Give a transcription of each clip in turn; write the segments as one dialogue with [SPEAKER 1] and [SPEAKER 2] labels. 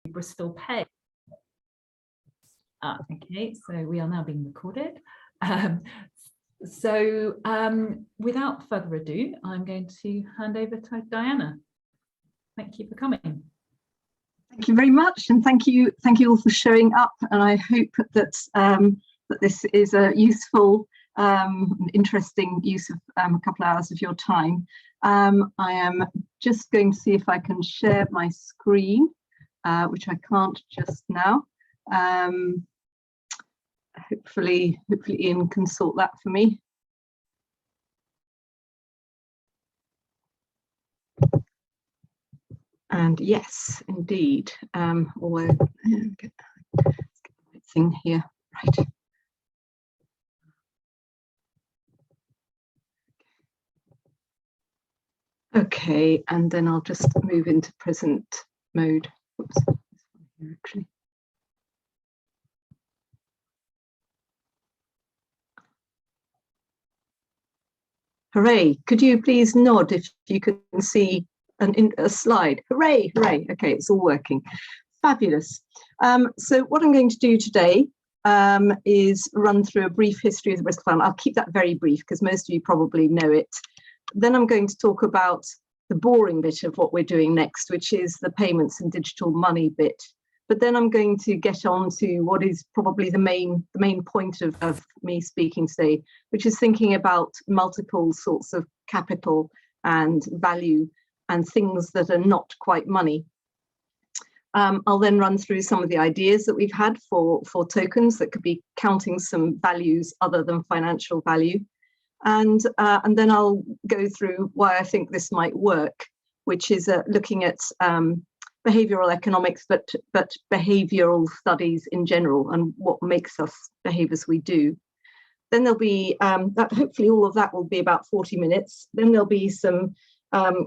[SPEAKER 1] Bristol Pay. Okay, so we are now being recorded. Without further ado, I'm going to hand over to Diana. Thank you for coming.
[SPEAKER 2] Thank you very much, and thank you all for showing up. And I hope that that this is a useful, interesting use of a couple of hours of your time. I am just going to see if I can share my screen, which I can't just now. Hopefully Ian can sort that for me. And yes, indeed. Although let's get the right thing here, right. Okay, and then I'll just move into present mode. Oops, this one here actually. Hooray, could you please nod if you can see a slide? Hooray, hooray. Okay, it's all working. Fabulous. So what I'm going to do today is run through a brief history of the Bristol Pound. I'll keep that very brief because most of you probably know it. Then I'm going to talk about the boring bit of what we're doing next, which is the payments and digital money bit. But then I'm going to get on to what is probably the main point of me speaking today, which is thinking about multiple sorts of capital and value and things that are not quite money. I'll then run through some of the ideas that we've had for tokens that could be counting some values other than financial value. And then I'll go through why I think this might work, which is looking at behavioral economics, but behavioral studies in general and what makes us behave as we do. Then there'll be, hopefully all of that will be about 40 minutes. Then there'll be some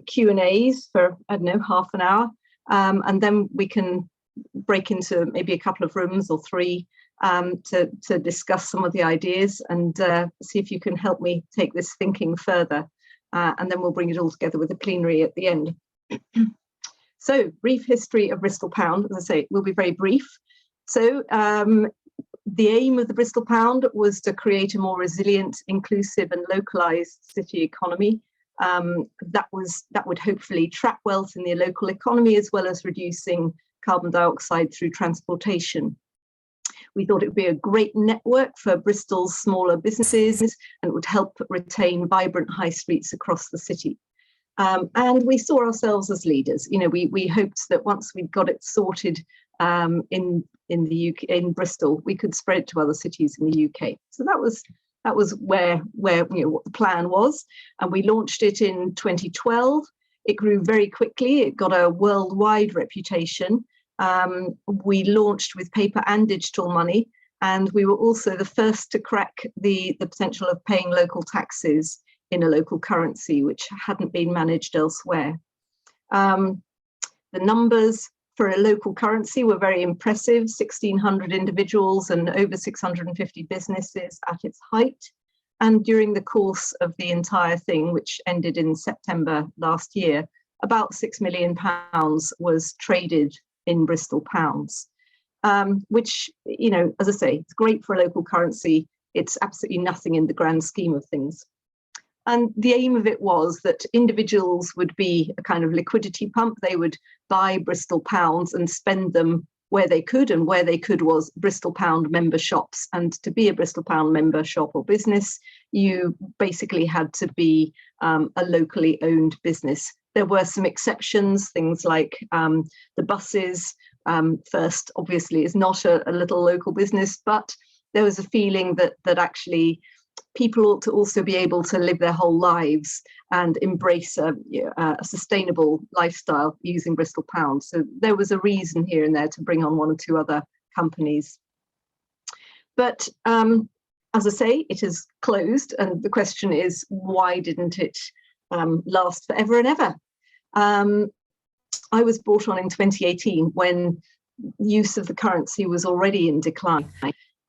[SPEAKER 2] Q&As for, I don't know, half an hour. And then we can break into maybe a couple of rooms or three to discuss some of the ideas and see if you can help me take this thinking further. And then we'll bring it all together with a plenary at the end. So, brief history of Bristol Pound. As I say, it will be very brief. So, the aim of the Bristol Pound was to create a more resilient, inclusive and localised city economy. That would hopefully trap wealth in the local economy as well as reducing carbon dioxide through transportation. We thought it would be a great network for Bristol's smaller businesses and it would help retain vibrant high streets across the city. And we saw ourselves as leaders. You know, we hoped that once we'd got it sorted in the UK, in Bristol, we could spread it to other cities in the UK. So that was where you know what the plan was, and we launched it in 2012. It grew very quickly. It got a worldwide reputation. We launched with paper and digital money, and we were also the first to crack the potential of paying local taxes in a local currency, which hadn't been managed elsewhere. The numbers for a local currency were very impressive, 1,600 individuals and over 650 businesses at its height. And during the course of the entire thing, which ended in September last year, about £6 million was traded in Bristol pounds, which, you know, as I say, it's great for a local currency. It's absolutely nothing in the grand scheme of things. And the aim of it was that individuals would be a kind of liquidity pump. They would buy Bristol pounds and spend them where they could, and where they could was Bristol Pound member shops. And to be a Bristol Pound member shop or business, you basically had to be a locally owned business. There were some exceptions, things like the buses. First, obviously, is not a little local business, but there was a feeling that actually people ought to also be able to live their whole lives and embrace a sustainable lifestyle using Bristol pounds. So there was a reason here and there to bring on one or two other companies. But as I say, it is closed, and the question is, why didn't it last forever and ever? I was brought on in 2018 when use of the currency was already in decline.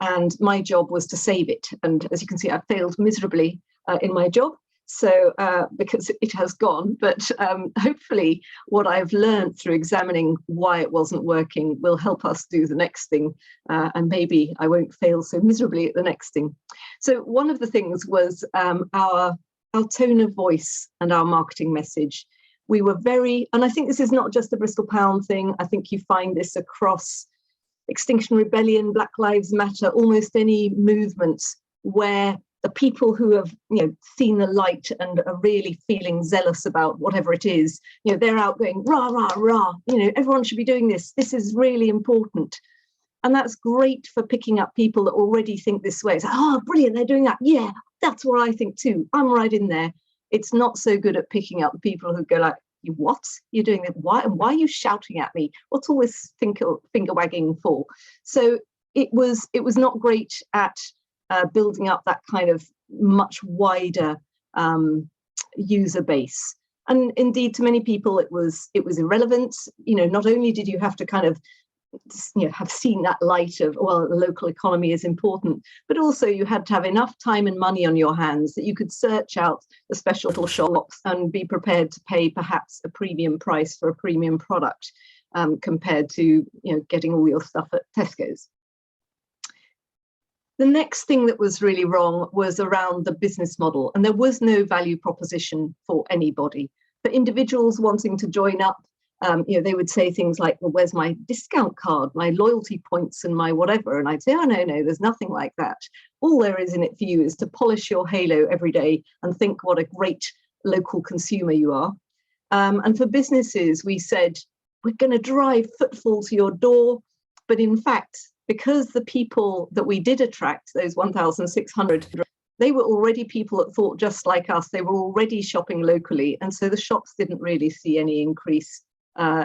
[SPEAKER 2] And my job was to save it. And as you can see, I failed miserably in my job. So because it has gone, but hopefully what I've learned through examining why it wasn't working will help us do the next thing, and maybe I won't fail so miserably at the next thing. So one of the things was our tone of voice and our marketing message. We were very, and I think this is not just a Bristol Pound thing, I think you find this across Extinction Rebellion, Black Lives Matter, almost any movement where the people who have seen the light and are really feeling zealous about whatever it is, they're out going rah rah rah, everyone should be doing this, this is really important. And that's great for picking up people that already think this way. It's like, oh brilliant, they're doing that, yeah, that's what I think too, I'm right in there. It's not so good at picking up people who go like, what, you're doing it, why are you shouting at me, what's all this finger wagging for? So it was not great at building up that kind of much wider user base. And indeed, to many people, it was irrelevant. Not only did you have to kind of have seen that light of, well, the local economy is important, but also you had to have enough time and money on your hands that you could search out the special little shops and be prepared to pay perhaps a premium price for a premium product compared to getting all your stuff at Tesco's. The next thing that was really wrong was around the business model, and there was no value proposition for anybody. For individuals wanting to join up, they would say things like, well, where's my discount card, my loyalty points and my whatever? And I'd say, oh, no, there's nothing like that. All there is in it for you is to polish your halo every day and think what a great local consumer you are. And for businesses, we said, we're going to drive footfall to your door. But in fact, because the people that we did attract, those 1,600, they were already people that thought just like us. They were already shopping locally. And so the shops didn't really see any increase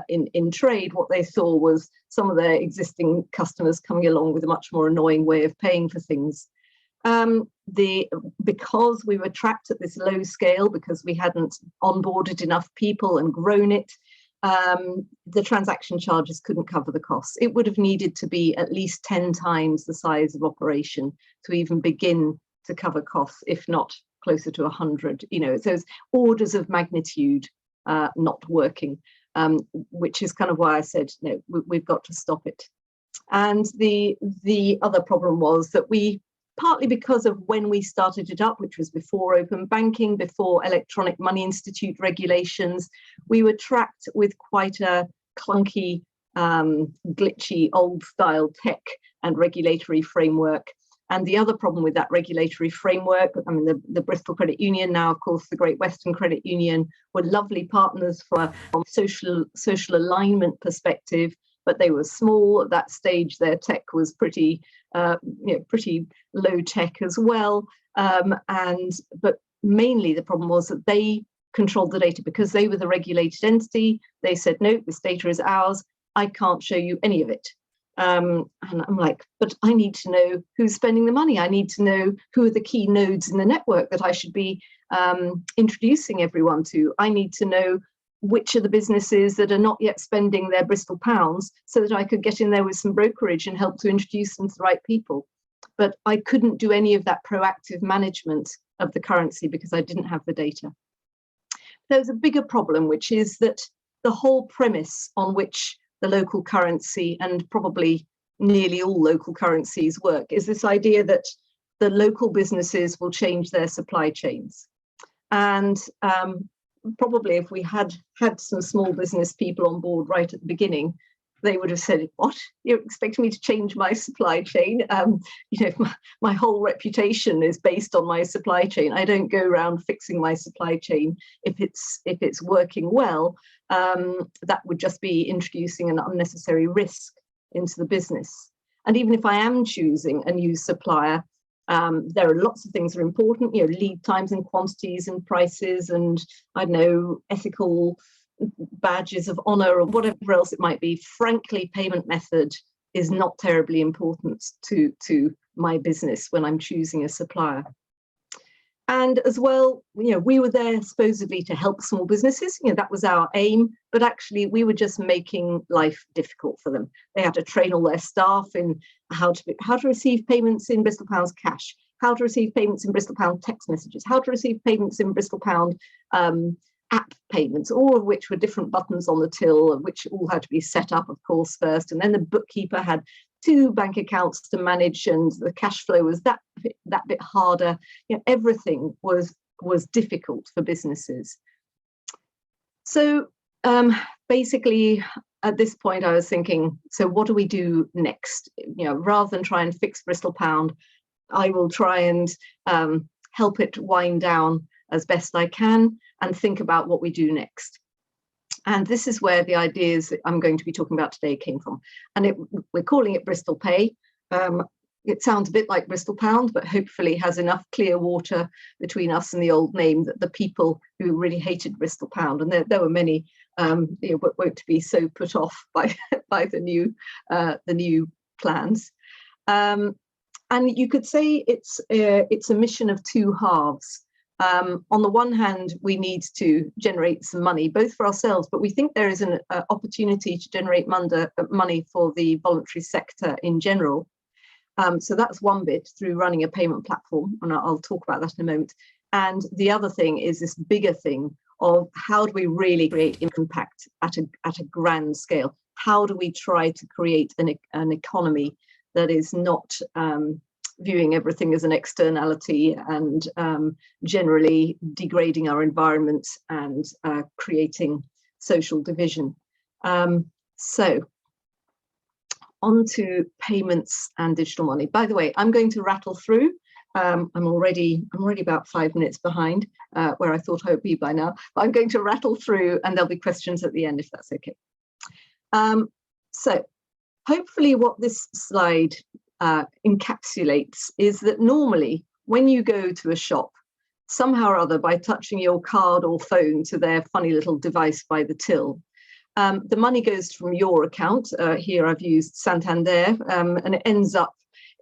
[SPEAKER 2] in trade. What they saw was some of their existing customers coming along with a much more annoying way of paying for things. Because we were trapped at this low scale, because we hadn't onboarded enough people and grown it, the transaction charges couldn't cover the costs. It would have needed to be at least 10 times the size of operation to even begin to cover costs, if not closer to 100. It's those orders of magnitude not working, which is kind of why I said, no, we've got to stop it. And the other problem was that we, partly because of when we started it up, which was before open banking, before electronic money institute regulations, we were trapped with quite a clunky, glitchy, old style tech and regulatory framework. And the other problem with that regulatory framework, I mean, the Bristol Credit Union, now of course the Great Western Credit Union, were lovely partners from a social alignment perspective, but they were small at that stage. Their tech was pretty low tech as well. But mainly the problem was that they controlled the data because they were the regulated entity. They said, no, this data is ours. I can't show you any of it. And I'm like, but I need to know who's spending the money. I need to know who are the key nodes in the network that I should be introducing everyone to. I need to know which are the businesses that are not yet spending their Bristol pounds so that I could get in there with some brokerage and help to introduce them to the right people. But I couldn't do any of that proactive management of the currency because I didn't have the data. There's a bigger problem, which is that the whole premise on which the local currency and probably nearly all local currencies work is this idea that the local businesses will change their supply chains. And probably if we had some small business people on board right at the beginning, they would have said, what, you're expecting me to change my supply chain? My whole reputation is based on my supply chain. I don't go around fixing my supply chain. If it's working well, that would just be introducing an unnecessary risk into the business. And even if I am choosing a new supplier, there are lots of things that are important, lead times and quantities and prices and, I don't know, ethical badges of honor or whatever else it might be. Frankly, payment method is not terribly important to my business when I'm choosing a supplier. And as well, we were there supposedly to help small businesses. That was our aim, but actually we were just making life difficult for them. They had to train all their staff in how to receive payments in Bristol pounds cash, how to receive payments in Bristol Pound text messages, how to receive payments in Bristol Pound app payments, all of which were different buttons on the till, which all had to be set up, of course, first. And then the bookkeeper had 2 bank accounts to manage, and the cash flow was that bit harder. Everything was difficult for businesses. So basically, at this point, I was thinking, so what do we do next? Rather than try and fix Bristol Pound, I will try and help it wind down as best I can and think about what we do next. And this is where the ideas that I'm going to be talking about today came from. And we're calling it Bristol Pay. It sounds a bit like Bristol Pound, but hopefully has enough clear water between us and the old name that the people who really hated Bristol Pound, and there were many, won't be so put off by the new plans. And you could say it's a mission of 2 halves. On the one hand, we need to generate some money, both for ourselves, but we think there is an opportunity to generate money for the voluntary sector in general. So that's one bit, through running a payment platform, and I'll talk about that in a moment. And the other thing is this bigger thing of how do we really create impact at a grand scale? How do we try to create an economy that is not viewing everything as an externality and generally degrading our environment and creating social division? So on to payments and digital money. By the way, I'm going to rattle through. I'm already about 5 minutes behind where I thought I would be by now. But I'm going to rattle through, and there'll be questions at the end if that's okay. So hopefully what this slide encapsulates is that normally when you go to a shop, somehow or other, by touching your card or phone to their funny little device by the till, the money goes from your account. Here I've used Santander, and it ends up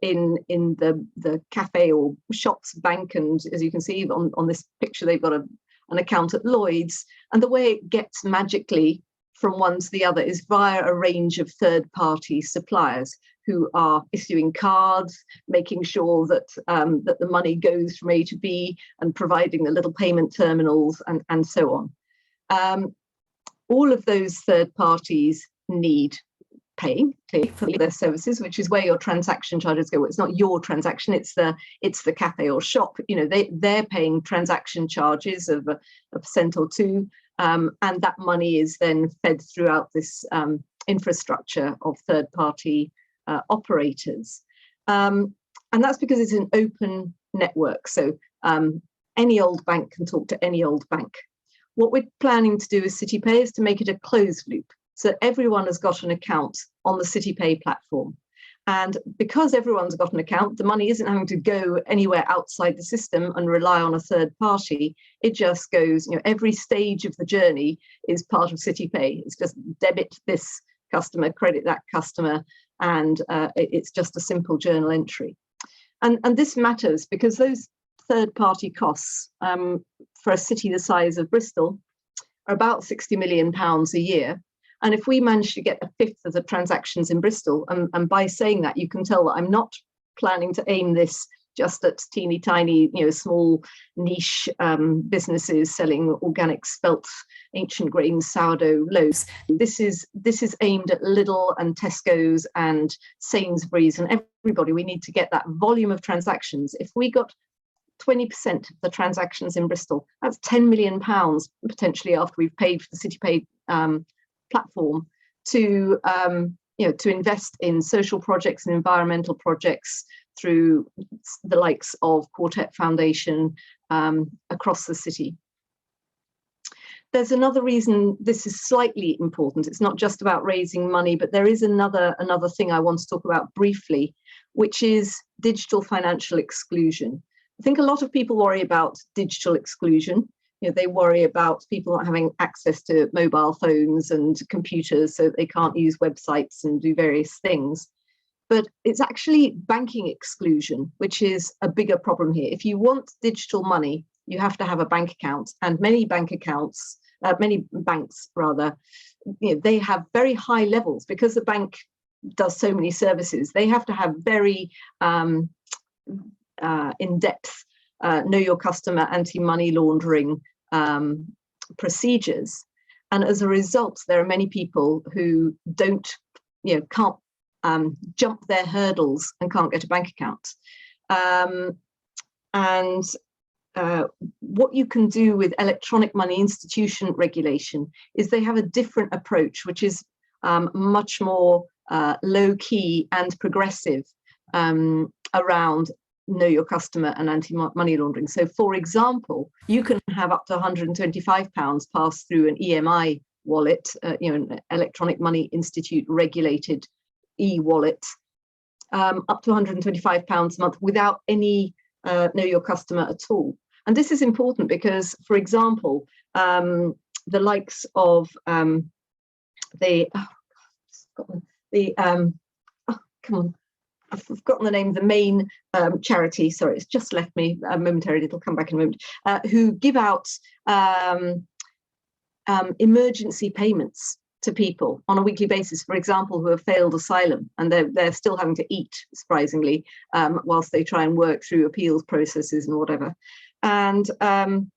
[SPEAKER 2] in the cafe or shop's bank. And as you can see on this picture, they've got an account at Lloyd's. And the way it gets magically from one to the other is via a range of third-party suppliers who are issuing cards, making sure that that the money goes from A to B, and providing the little payment terminals and so on. All of those third parties need paying for their services, which is where your transaction charges go. It's not your transaction; it's the cafe or shop. They're paying transaction charges of a percent or 2, and that money is then fed throughout this infrastructure of third party operators, and that's because it's an open network. So any old bank can talk to any old bank. What we're planning to do with CityPay is to make it a closed loop, so everyone has got an account on the CityPay platform. And because everyone's got an account, the money isn't having to go anywhere outside the system and rely on a third party. It just goes, every stage of the journey is part of CityPay. It's just debit this customer, credit that customer, and it's just a simple journal entry. And this matters because those third-party costs for a city the size of Bristol are about £60 million a year. And if we manage to get 1/5 of the transactions in Bristol, and by saying that, you can tell that I'm not planning to aim this just at teeny tiny, small niche businesses selling organic spelt, ancient grain, sourdough loaves. This is aimed at Lidl and Tesco's and Sainsbury's and everybody. We need to get that volume of transactions. If we got 20% of the transactions in Bristol, that's £10 million potentially after we've paid for the CityPay platform to invest in social projects and environmental projects through the likes of Quartet Foundation across the city. There's another reason this is slightly important. It's not just about raising money, but there is another thing I want to talk about briefly, which is digital financial exclusion. I think a lot of people worry about digital exclusion. They worry about people not having access to mobile phones and computers, so they can't use websites and do various things. But it's actually banking exclusion, which is a bigger problem here. If you want digital money, you have to have a bank account, and many banks, they have very high levels because the bank does so many services. They have to have very in-depth know your customer anti-money laundering procedures. And as a result, there are many people who can't jump their hurdles and can't get a bank account. What you can do with electronic money institution regulation is they have a different approach, which is much more low-key and progressive around know your customer and anti-money laundering. So, for example, you can have up to £125 passed through an EMI wallet, an electronic money institute regulated e-wallet, up to £125 a month without any know your customer at all. And this is important because, for example, the likes of I've forgotten the name of the main charity. Sorry, it's just left me momentarily. It'll come back in a moment. Who give out emergency payments to people on a weekly basis, for example, who have failed asylum and they're still having to eat, surprisingly, whilst they try and work through appeals processes and whatever. And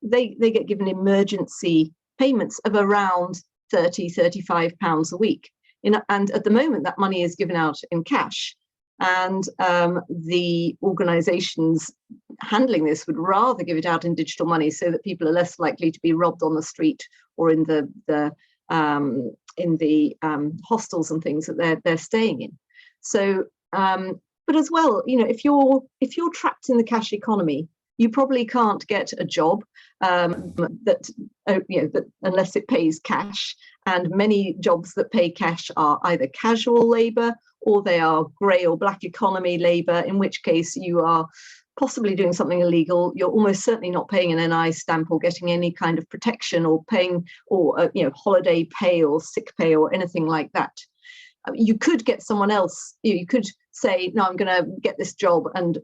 [SPEAKER 2] they get given emergency payments of around £35 a week. And at the moment, that money is given out in cash. And the organisations handling this would rather give it out in digital money so that people are less likely to be robbed on the street or in the hostels and things that they're staying in. So, but as well, if you're trapped in the cash economy, you probably can't get a job that unless it pays cash. And many jobs that pay cash are either casual labour or they are grey or black economy labour, in which case you are possibly doing something illegal. You're almost certainly not paying an NI stamp or getting any kind of protection or paying or holiday pay or sick pay or anything like that. You could get someone else. You could say, no, I'm going to get this job and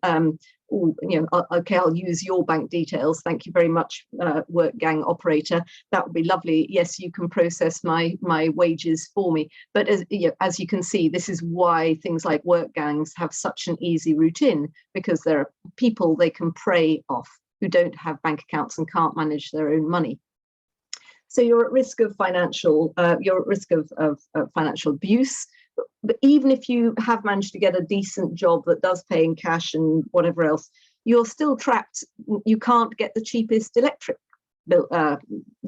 [SPEAKER 2] okay, I'll use your bank details. Thank you very much, work gang operator. That would be lovely. Yes, you can process my wages for me. But as you can see, this is why things like work gangs have such an easy route in, because there are people they can prey off who don't have bank accounts and can't manage their own money. So you're at risk of financial financial abuse. But even if you have managed to get a decent job that does pay in cash and whatever else, you're still trapped. You can't get the cheapest electric bill,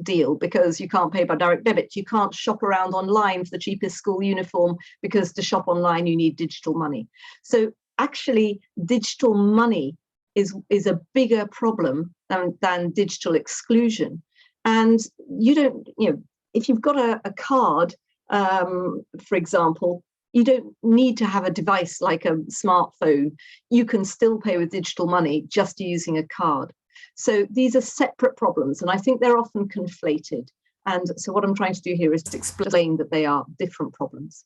[SPEAKER 2] deal because you can't pay by direct debit. You can't shop around online for the cheapest school uniform because to shop online you need digital money. So actually, digital money is a bigger problem than digital exclusion. And you don't, if you've got a card, for example, you don't need to have a device like a smartphone. You can still pay with digital money just using a card. So these are separate problems, and I think they're often conflated. And so what I'm trying to do here is to explain that they are different problems.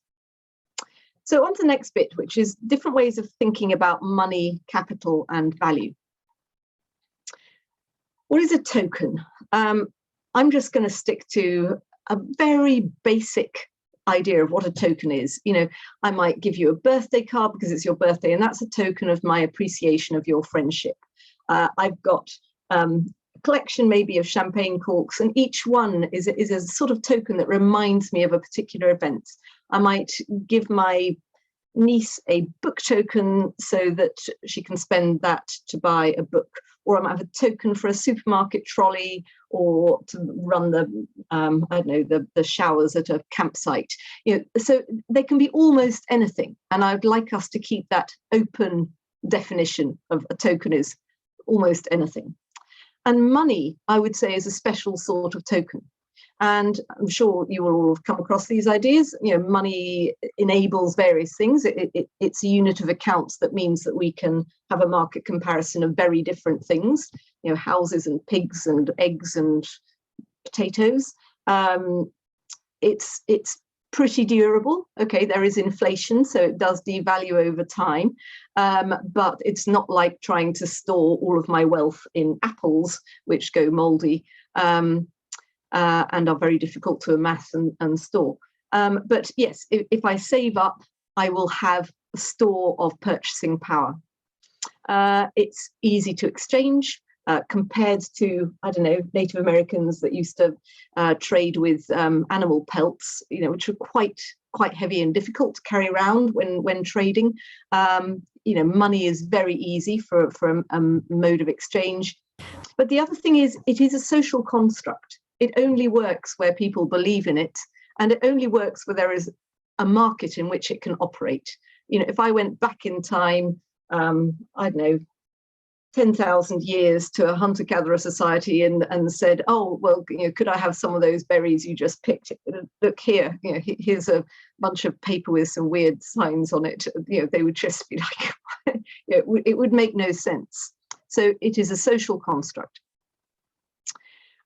[SPEAKER 2] So on to the next bit, which is different ways of thinking about money, capital, and value. What is a token? I'm just going to stick to a very basic idea of what a token is. I might give you a birthday card because it's your birthday, and that's a token of my appreciation of your friendship. I've got a collection maybe of champagne corks, and each one is a sort of token that reminds me of a particular event. I might give my niece a book token so that she can spend that to buy a book, or I might have a token for a supermarket trolley, or to run the showers at a campsite. So they can be almost anything, and I'd like us to keep that open definition of a token is almost anything. And money, I would say, is a special sort of token. And I'm sure you will all have come across these ideas. Money enables various things. It's a unit of accounts that means that we can have a market comparison of very different things, houses and pigs and eggs and potatoes. It's pretty durable. Okay, there is inflation, so it does devalue over time. But it's not like trying to store all of my wealth in apples, which go moldy. And are very difficult to amass and store. But yes, if I save up, I will have a store of purchasing power. It's easy to exchange. Compared to, I don't know, Native Americans that used to trade with animal pelts, which were quite heavy and difficult to carry around when trading. Money is very easy for a mode of exchange. But the other thing is, it is a social construct. It only works where people believe in it, and it only works where there is a market in which it can operate. If I went back in time, I don't know, 10,000 years to a hunter-gatherer society and said, oh, well, could I have some of those berries you just picked? Look here, here's a bunch of paper with some weird signs on it. They would just be like, it would make no sense. So it is a social construct.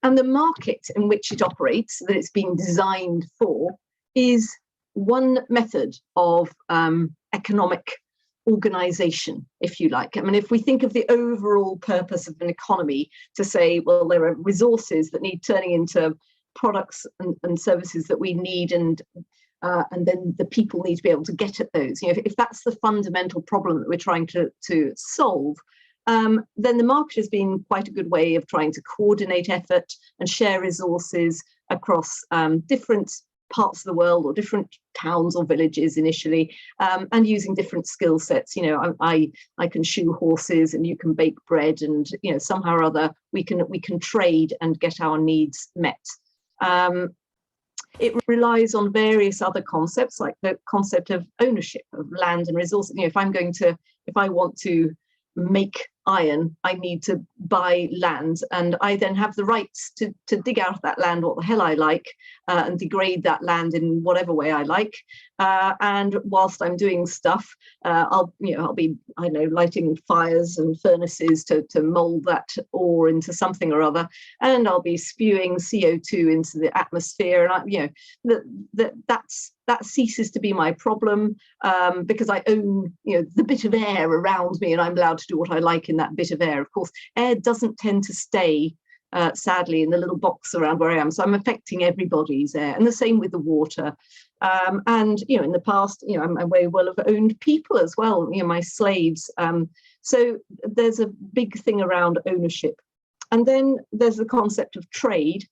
[SPEAKER 2] And the market in which it operates, that it's been designed for, is one method of economic organization, if you like. I mean, if we think of the overall purpose of an economy to say, well, there are resources that need turning into products and services that we need, and then the people need to be able to get at those. If that's the fundamental problem that we're trying to solve, then the market has been quite a good way of trying to coordinate effort and share resources across different parts of the world, or different towns or villages initially, and using different skill sets. I can shoe horses and you can bake bread, and somehow or other we can trade and get our needs met. It relies on various other concepts, like the concept of ownership of land and resources. If I want to make iron, I need to buy land, and I then have the rights to dig out of that land what the hell I like, and degrade that land in whatever way I like. And whilst I'm doing stuff, I'll be, I don't know, lighting fires and furnaces to mold that ore into something or other, and I'll be spewing CO2 into the atmosphere, and that ceases to be my problem, because I own the bit of air around me, and I'm allowed to do what I like in that bit of air. Of course, air doesn't tend to stay, sadly, in the little box around where I am, so I'm affecting everybody's air, and the same with the water. And in the past, I may well have owned people as well, my slaves. So there's a big thing around ownership. And then there's the concept of trade,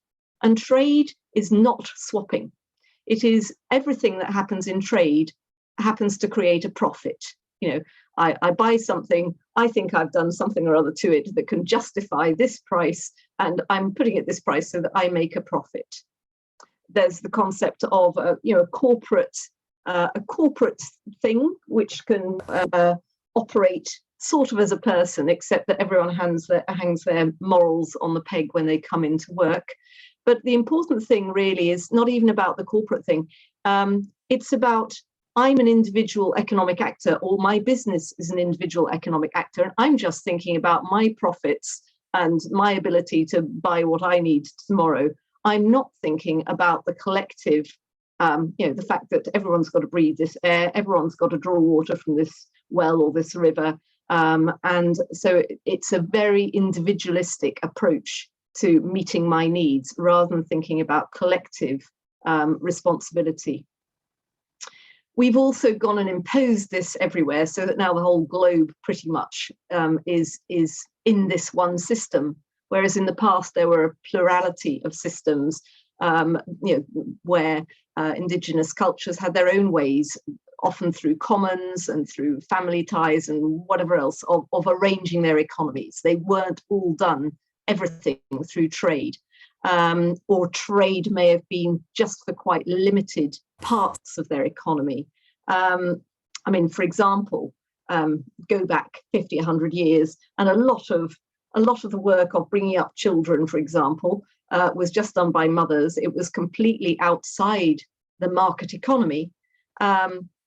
[SPEAKER 2] and trade is not swapping. It is everything that happens in trade happens to create a profit. I buy something, I think I've done something or other to it that can justify this price, and I'm putting it this price so that I make a profit. There's the concept of a corporate thing which can operate sort of as a person, except that everyone hangs their morals on the peg when they come into work. But the important thing really is not even about the corporate thing. It's about, I'm an individual economic actor, or my business is an individual economic actor, and I'm just thinking about my profits and my ability to buy what I need tomorrow. I'm not thinking about the collective, the fact that everyone's got to breathe this air, everyone's got to draw water from this well or this river. And so it's a very individualistic approach to meeting my needs, rather than thinking about collective responsibility. We've also gone and imposed this everywhere, so that now the whole globe pretty much is in this one system, whereas in the past there were a plurality of systems, where indigenous cultures had their own ways, often through commons and through family ties and whatever else, of arranging their economies. They weren't all done everything through trade, or trade may have been just for quite limited parts of their economy. I mean, for example, go back 50, 100 years, and a lot of the work of bringing up children, for example, was just done by mothers. It was completely outside the market economy.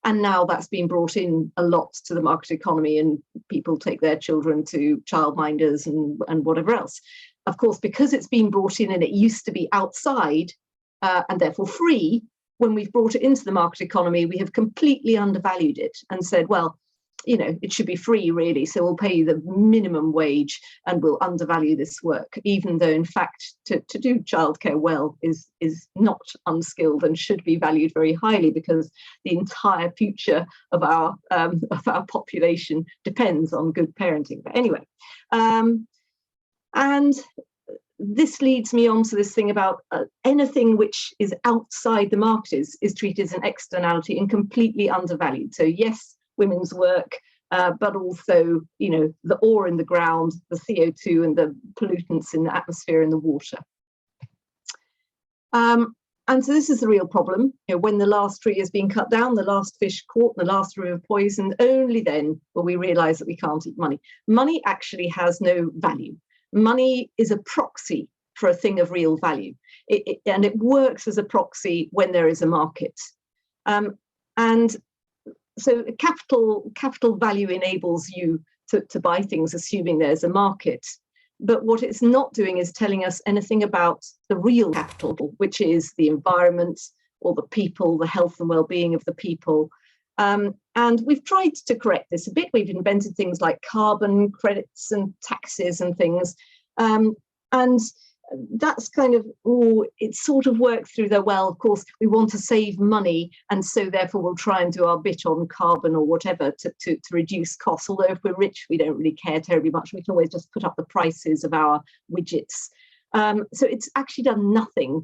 [SPEAKER 2] And now that's been brought in a lot to the market economy, and people take their children to childminders and whatever else. Of course, because it's been brought in and it used to be outside and therefore free, when we've brought it into the market economy, we have completely undervalued it and said, well, it should be free, really. So we'll pay the minimum wage and we'll undervalue this work, even though, in fact, to do childcare well is not unskilled and should be valued very highly, because the entire future of our population depends on good parenting. But anyway, and this leads me on to this thing about anything which is outside the market is treated as an externality and completely undervalued. So yes, women's work, but also, the ore in the ground, the CO2 and the pollutants in the atmosphere and the water. And so this is the real problem. When the last tree has been cut down, the last fish caught, the last river poisoned, only then will we realise that we can't eat money. Money actually has no value. Money is a proxy for a thing of real value, and it works as a proxy when there is a market. And so capital value enables you to buy things assuming there's a market. But what it's not doing is telling us anything about the real capital, which is the environment or the people, the health and well-being of the people. And we've tried to correct this a bit. We've invented things like carbon credits and taxes and things. And that's kind of, it sort of worked through there. Well, of course, we want to save money, and so therefore we'll try and do our bit on carbon or whatever to reduce costs. Although if we're rich, we don't really care terribly much. We can always just put up the prices of our widgets. So it's actually done nothing.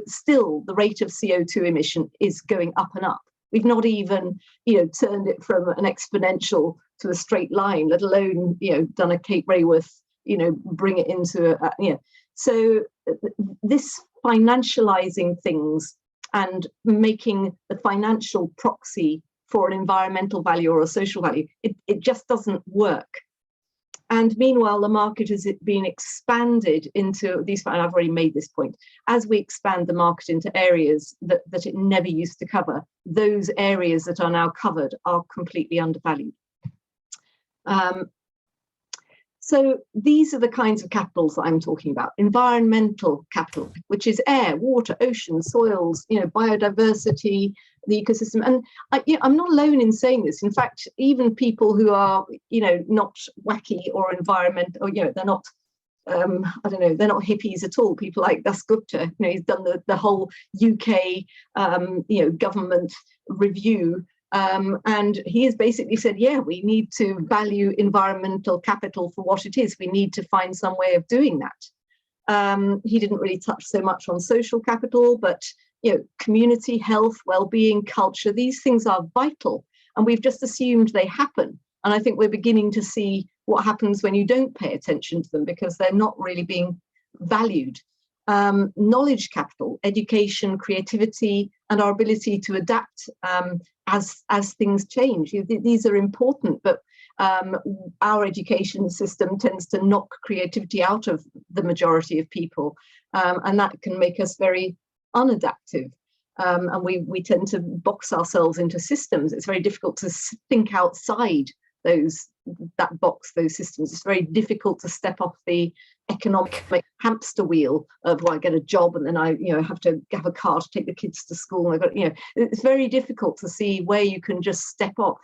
[SPEAKER 2] Still, the rate of CO2 emission is going up and up. We've not even, turned it from an exponential to a straight line, let alone, done a Cape Raworth, bring it into So this financializing things and making the financial proxy for an environmental value or a social value, it just doesn't work. And meanwhile, the market has been expanded into these, and I've already made this point, as we expand the market into areas that it never used to cover, those areas that are now covered are completely undervalued. So these are the kinds of capitals that I'm talking about. Environmental capital, which is air, water, ocean, soils, biodiversity, the ecosystem. And I'm not alone in saying this. In fact, even people who are, not wacky or environment, or, they're not, they're not hippies at all. People like Das Gupta, he's done the whole UK, government review. And he has basically said, we need to value environmental capital for what it is. We need to find some way of doing that. He didn't really touch so much on social capital, but community, health, well-being, culture, these things are vital. And we've just assumed they happen. And I think we're beginning to see what happens when you don't pay attention to them, because they're not really being valued. Knowledge capital, education, creativity, and our ability to adapt as things change. These are important, but our education system tends to knock creativity out of the majority of people, and that can make us very unadaptive. And we tend to box ourselves into systems. It's very difficult to think outside that box, those systems. It's very difficult to step off the economic hamster wheel of, I get a job and then I have to have a car to take the kids to school. And it's very difficult to see where you can just step off.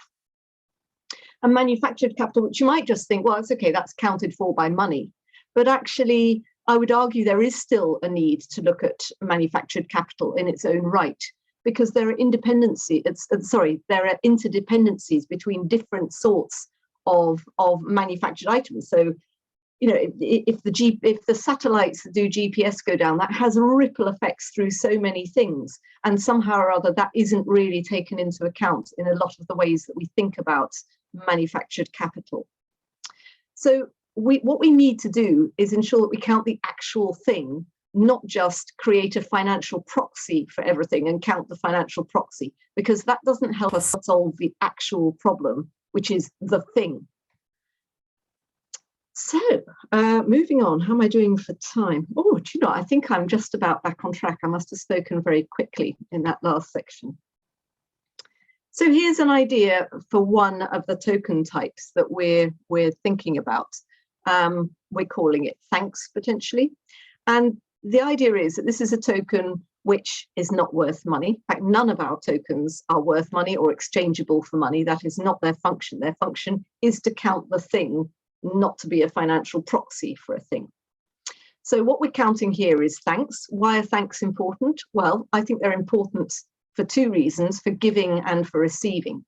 [SPEAKER 2] And manufactured capital, which you might just think, well, it's okay, that's counted for by money. But actually, I would argue there is still a need to look at manufactured capital in its own right, because there are there are interdependencies between different sorts of manufactured items. So, if the satellites that do GPS go down, that has ripple effects through so many things, and somehow or other that isn't really taken into account in a lot of the ways that we think about manufactured capital. So what we need to do is ensure that we count the actual thing, not just create a financial proxy for everything and count the financial proxy, because that doesn't help us solve the actual problem, which is the thing. So moving on, how am I doing for time? Oh, do you know, I think I'm just about back on track. I must have spoken very quickly in that last section. So here's an idea for one of the token types that we're thinking about. We're calling it thanks, potentially. And the idea is that this is a token which is not worth money. In fact, none of our tokens are worth money or exchangeable for money. That is not their function. Their function is to count the thing, not to be a financial proxy for a thing. So what we're counting here is thanks. Why are thanks important? Well, I think they're important for two reasons, for giving and for receiving.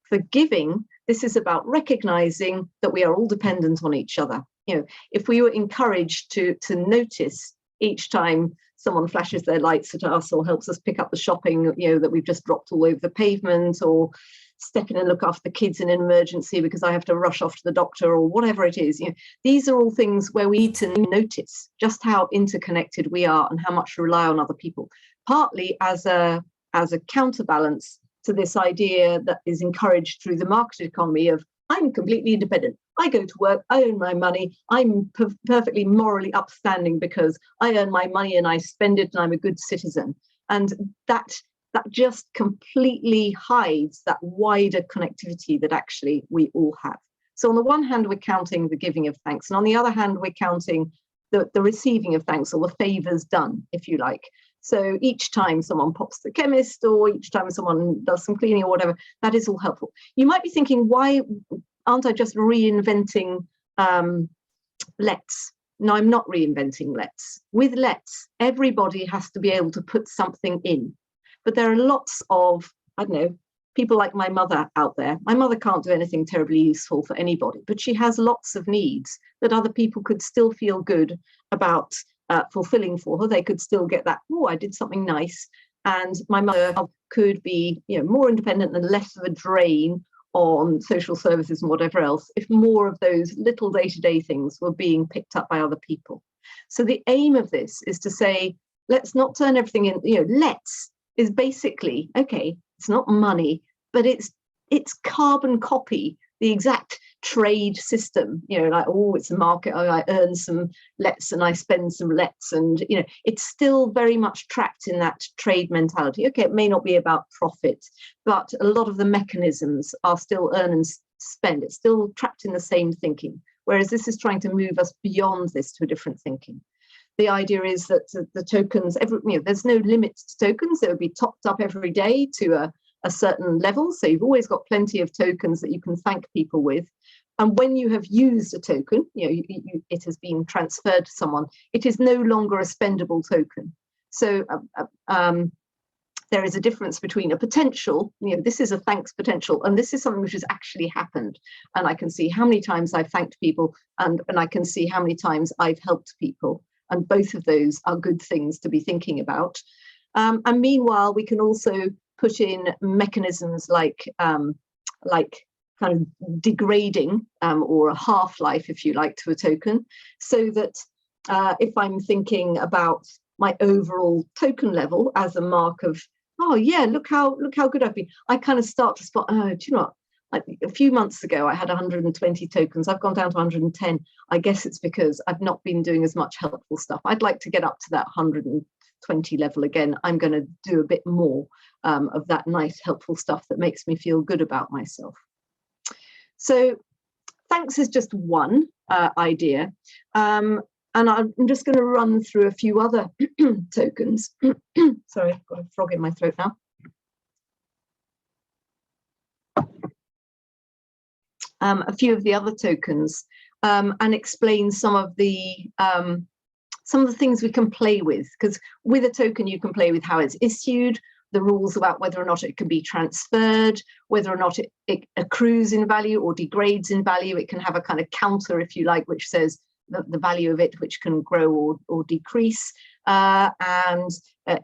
[SPEAKER 2] For giving, this is about recognizing that we are all dependent on each other. You know, if we were encouraged to notice each time someone flashes their lights at us or helps us pick up the shopping, you know, that we've just dropped all over the pavement, or step in and look after the kids in an emergency because I have to rush off to the doctor, or whatever it is. You know, these are all things where we need to notice just how interconnected we are and how much we rely on other people, partly as a counterbalance to this idea that is encouraged through the market economy of I'm completely independent. I go to work, I earn my money, I'm perfectly morally upstanding because I earn my money and I spend it and I'm a good citizen. And that just completely hides that wider connectivity that actually we all have. So on the one hand, we're counting the giving of thanks, and on the other hand, we're counting the receiving of thanks, or the favors done, if you like. So each time someone pops to the chemist, or each time someone does some cleaning or whatever, that is all helpful. You might be thinking, why aren't I just reinventing Let's? No, I'm not reinventing Let's. With Let's, everybody has to be able to put something in. But there are lots of, I don't know, people like my mother out there. My mother can't do anything terribly useful for anybody, but she has lots of needs that other people could still feel good about fulfilling for her. They could still get that, oh, I did something nice. And my mother could be, you know, more independent and less of a drain on social services and whatever else if more of those little day-to-day things were being picked up by other people. So the aim of this is to say, let's not turn everything in, you know, let's is basically, okay, it's not money, but it's carbon copy the exact trade system, you know, like, oh, it's a market, oh, I earn some lets and I spend some lets, and, you know, it's still very much trapped in that trade mentality. Okay, it may not be about profit, but a lot of the mechanisms are still earn and spend. It's still trapped in the same thinking, whereas this is trying to move us beyond this to a different thinking. The idea is that the tokens, there's no limit to tokens. They would be topped up every day to a certain level. So you've always got plenty of tokens that you can thank people with. And when you have used a token, it has been transferred to someone, it is no longer a spendable token. So there is a difference between a potential, this is a thanks potential, and this is something which has actually happened. And I can see how many times I've thanked people, and I can see how many times I've helped people. And both of those are good things to be thinking about. And meanwhile, we can also put in mechanisms like kind of degrading or a half-life, if you like, to a token, so that if I'm thinking about my overall token level as a mark of, oh yeah, look how good I've been, I kind of start to spot, oh, do you know what? Like a few months ago, I had 120 tokens. I've gone down to 110. I guess it's because I've not been doing as much helpful stuff. I'd like to get up to that 120 level again. I'm going to do a bit more of that nice, helpful stuff that makes me feel good about myself. So thanks is just one idea. And I'm just going to run through a few other tokens. Sorry, I've got a frog in my throat now. A few of the other tokens and explain some of the things we can play with, because with a token you can play with how it's issued, the rules about whether or not it can be transferred, whether or not it accrues in value or degrades in value. It can have a kind of counter, if you like, which says the value of it, which can grow or decrease, and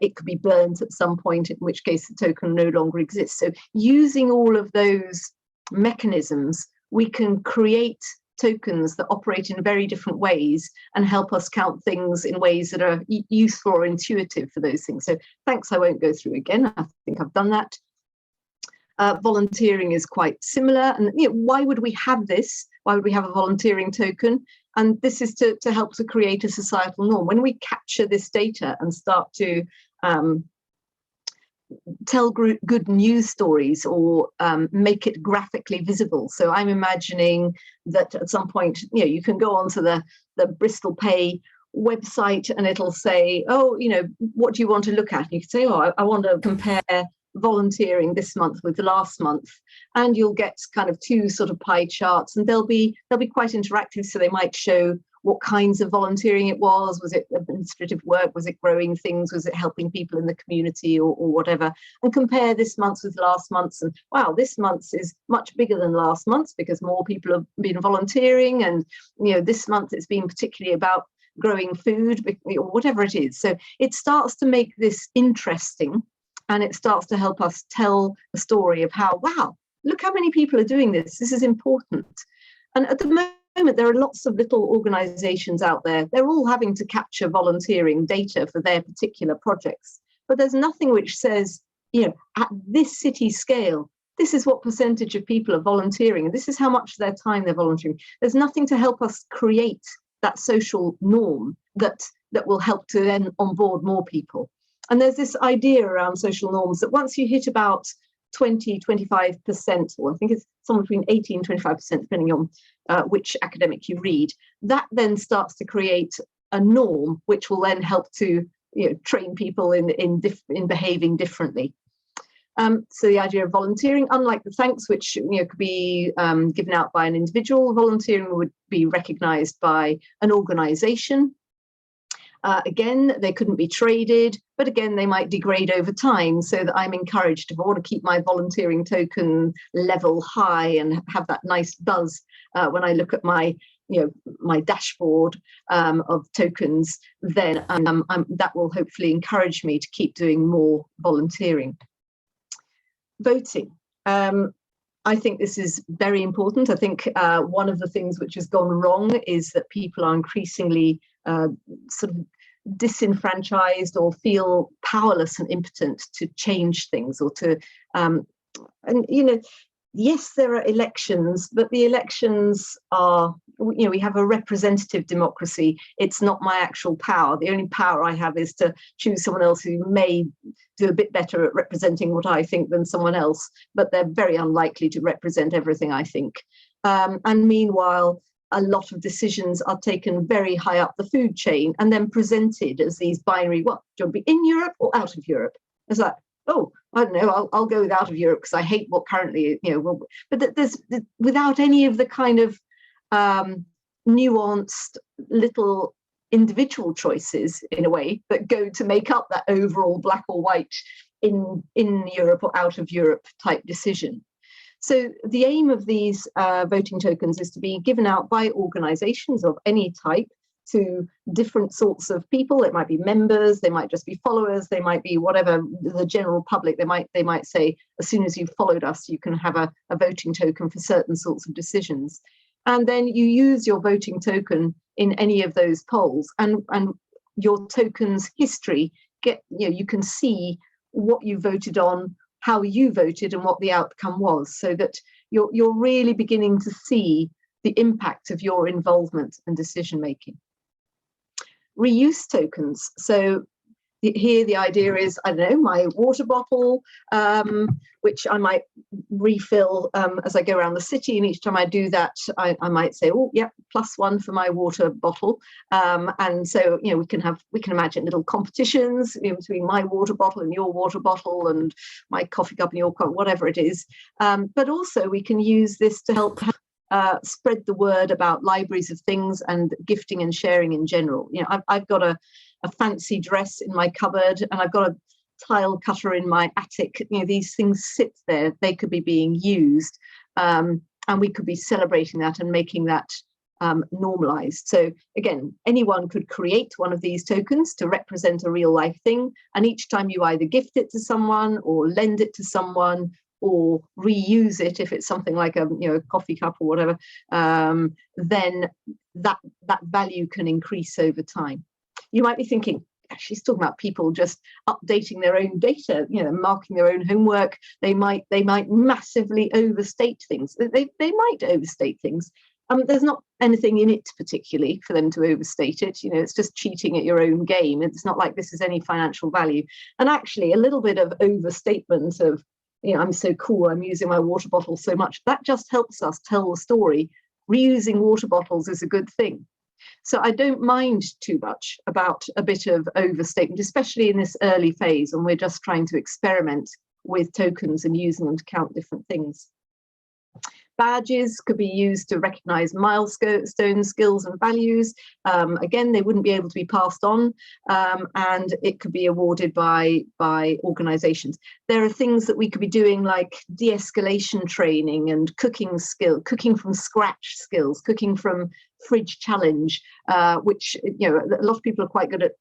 [SPEAKER 2] it could be burnt at some point, in which case the token no longer exists. So using all of those mechanisms, we can create tokens that operate in very different ways and help us count things in ways that are useful or intuitive for those things. So thanks, I won't go through again. I think I've done that. Volunteering is quite similar. And why would we have this? Why would we have a volunteering token? And this is to help to create a societal norm. When we capture this data and start to tell good news stories or make it graphically visible. So I'm imagining that at some point, you can go onto the Bristol Pay website and it'll say, oh, what do you want to look at? And you can say, oh, I want to compare volunteering this month with the last month, and you'll get kind of two sort of pie charts, and they'll be quite interactive. So they might show what kinds of volunteering it was. Was it administrative work? Was it growing things? Was it helping people in the community or whatever? And compare this month's with last month's. And wow, this month's is much bigger than last month's because more people have been volunteering. And, this month it's been particularly about growing food or whatever it is. So it starts to make this interesting, and it starts to help us tell a story of how, wow, look how many people are doing this. This is important. And at the moment, there are lots of little organizations out there. They're all having to capture volunteering data for their particular projects. But there's nothing which says, at this city scale, this is what percentage of people are volunteering, and this is how much of their time they're volunteering. There's nothing to help us create that social norm that will help to then onboard more people. And there's this idea around social norms that once you hit about 20-25%, or I think it's somewhere between 18 and 25%, depending on which academic you read, that then starts to create a norm which will then help to train people in behaving differently. So the idea of volunteering, unlike the thanks, which could be given out by an individual, volunteering would be recognised by an organisation. Again, they couldn't be traded, but again, they might degrade over time, so that I'm encouraged, if I want to keep my volunteering token level high and have that nice buzz when I look at my dashboard of tokens, then that will hopefully encourage me to keep doing more volunteering. Voting. I think this is very important. I think one of the things which has gone wrong is that people are increasingly sort of disenfranchised or feel powerless and impotent to change things or to, yes, there are elections, but the elections are, we have a representative democracy. It's not my actual power. The only power I have is to choose someone else who may do a bit better at representing what I think than someone else, but they're very unlikely to represent everything I think. And meanwhile, a lot of decisions are taken very high up the food chain and then presented as these binary, what, do you want to be in Europe or out of Europe? It's like, oh, I don't know, I'll go with out of Europe because I hate what currently, but there's without any of the kind of nuanced little individual choices in a way that go to make up that overall black or white in Europe or out of Europe type decision. So the aim of these voting tokens is to be given out by organizations of any type to different sorts of people. It might be members, they might just be followers, they might be whatever, the general public. They might say, as soon as you've followed us, you can have a voting token for certain sorts of decisions. And then you use your voting token in any of those polls, and your token's history, you can see what you voted on, how you voted, and what the outcome was, so that you're really beginning to see the impact of your involvement and decision making. Reuse tokens. So here the idea is, I don't know, my water bottle, which I might refill as I go around the city, and each time I do that, I might say, oh, yep, +1 for my water bottle. And so, we can imagine little competitions between my water bottle and your water bottle, and my coffee cup and your cup, whatever it is. But also we can use this to help spread the word about libraries of things and gifting and sharing in general. I've got a fancy dress in my cupboard, and I've got a tile cutter in my attic. These things sit there, they could be being used, and we could be celebrating that and making that normalized. So again, anyone could create one of these tokens to represent a real life thing, and each time you either gift it to someone or lend it to someone or reuse it, if it's something like a coffee cup or whatever, then that value can increase over time. You might be thinking, she's talking about people just updating their own data, marking their own homework. They might massively overstate things. They might overstate things. There's not anything in it particularly for them to overstate it. It's just cheating at your own game. It's not like this is any financial value. And actually, a little bit of overstatement of, I'm so cool, I'm using my water bottle so much, that just helps us tell the story. Reusing water bottles is a good thing. So I don't mind too much about a bit of overstatement, especially in this early phase when we're just trying to experiment with tokens and using them to count different things. Badges could be used to recognize milestone skills and values. Again, they wouldn't be able to be passed on, and it could be awarded by organizations. There are things that we could be doing like de-escalation training and cooking from scratch skills, cooking from fridge challenge, which, you know, a lot of people are quite good at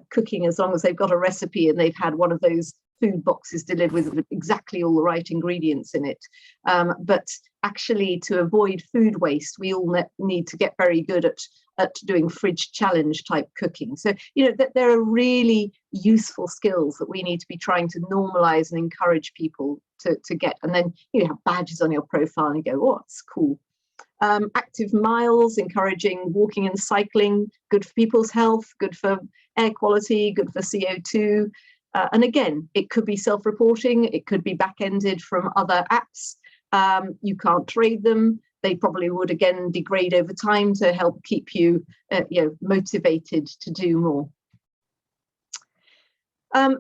[SPEAKER 2] cooking as long as they've got a recipe and they've had one of those food boxes delivered with exactly all the right ingredients in it. But actually, to avoid food waste, we all need to get very good at doing fridge challenge type cooking. So, you know, that there are really useful skills that we need to be trying to normalize and encourage people to get. And then you have badges on your profile and you go, oh, it's cool. Active miles, encouraging walking and cycling, good for people's health, good for air quality, good for CO2. And again, it could be self-reporting, it could be back-ended from other apps. You can't trade them. They probably would, again, degrade over time to help keep you, motivated to do more.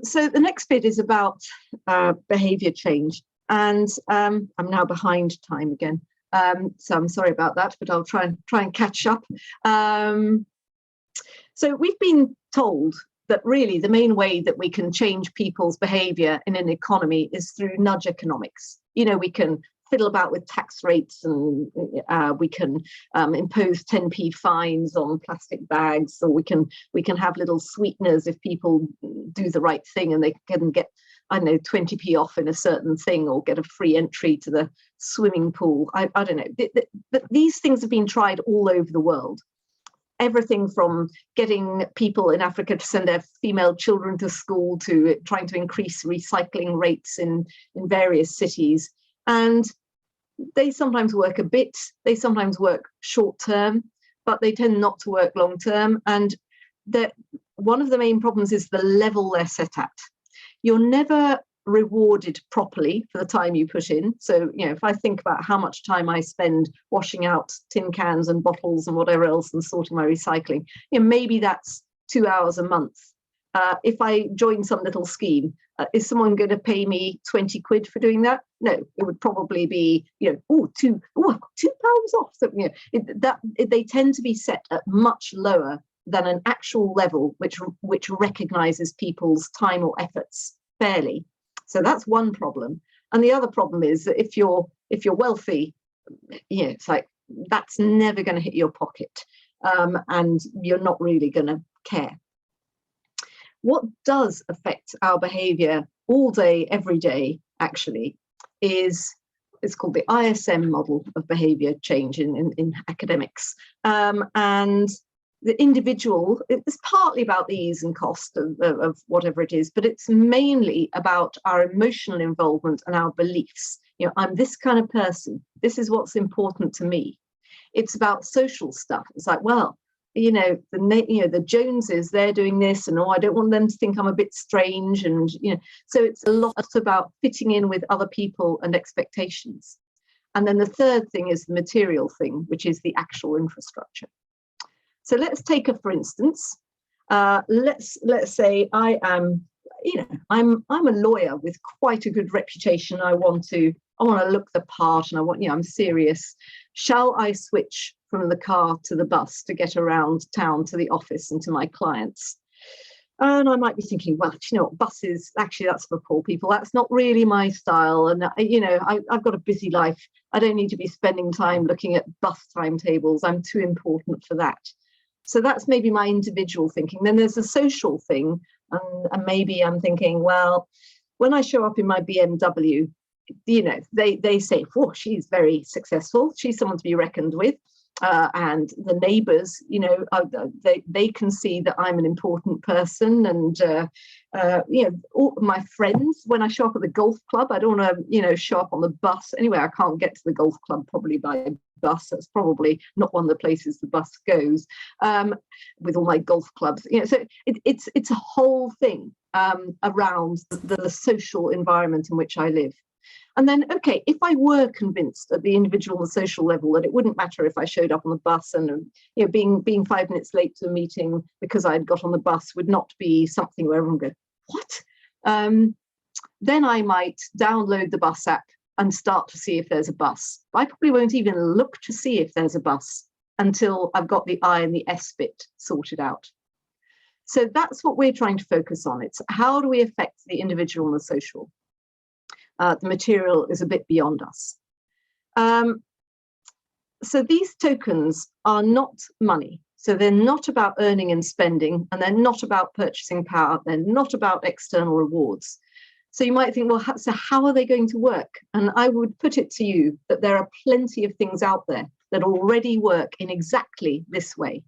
[SPEAKER 2] So the next bit is about behaviour change. And I'm now behind time again. So I'm sorry about that, but I'll try and catch up. So we've been told that really the main way that we can change people's behaviour in an economy is through nudge economics. You know, we can fiddle about with tax rates and we can impose 10p fines on plastic bags, or we can have little sweeteners if people do the right thing and they can get, I don't know, 20p off in a certain thing or get a free entry to the swimming pool. I don't know. But these things have been tried all over the world. Everything from getting people in Africa to send their female children to school to trying to increase recycling rates in various cities. And they sometimes work a bit, they sometimes work short term, but they tend not to work long term. And one of the main problems is the level they're set at. You're never rewarded properly for the time you put in. So, you know, if I think about how much time I spend washing out tin cans and bottles and whatever else and sorting my recycling, you know, maybe that's 2 hours a month. If I join some little scheme, is someone going to pay me 20 quid for doing that? No, it would probably be, you know, I've got £2 off. So, you know, they tend to be set at much lower than an actual level which recognises people's time or efforts fairly. So that's one problem. And the other problem is that if you're wealthy, you know, it's like that's never going to hit your pocket, and you're not really going to care. What does affect our behaviour all day, every day, actually, it's called the ISM model of behaviour change in academics. And the individual, it's partly about the ease and cost of whatever it is, but it's mainly about our emotional involvement and our beliefs. You know, I'm this kind of person. This is what's important to me. It's about social stuff. It's like, well, you know, the Joneses, they're doing this, and I don't want them to think I'm a bit strange, and you know, so it's a lot about fitting in with other people and expectations. And then the third thing is the material thing, which is the actual infrastructure. So let's take for instance, let's say I am, you know, I'm a lawyer with quite a good reputation. I want to look the part, and I'm serious. Shall I switch from the car to the bus to get around town to the office and to my clients? And I might be thinking, well, you know what, buses, actually that's for poor people. That's not really my style. And, you know, I've got a busy life. I don't need to be spending time looking at bus timetables. I'm too important for that. So that's maybe my individual thinking. Then there's a social thing. And maybe I'm thinking, well, when I show up in my BMW, you know, they say, oh, she's very successful. She's someone to be reckoned with. And the neighbours, you know, they can see that I'm an important person. And, you know, all my friends, when I show up at the golf club, I don't want to, you know, show up on the bus. Anyway, I can't get to the golf club probably by bus. That's probably not one of the places the bus goes, with all my golf clubs. You know, so it's a whole thing around the social environment in which I live. And then, okay, if I were convinced at the individual and social level that it wouldn't matter if I showed up on the bus, and being 5 minutes late to a meeting because I'd got on the bus would not be something where everyone goes, what? Then I might download the bus app and start to see if there's a bus. I probably won't even look to see if there's a bus until I've got the I and the S bit sorted out. So that's what we're trying to focus on. It's how do we affect the individual and the social? The material is a bit beyond us. So these tokens are not money. So they're not about earning and spending, and they're not about purchasing power. They're not about external rewards. So you might think, well, so how are they going to work? And I would put it to you that there are plenty of things out there that already work in exactly this way.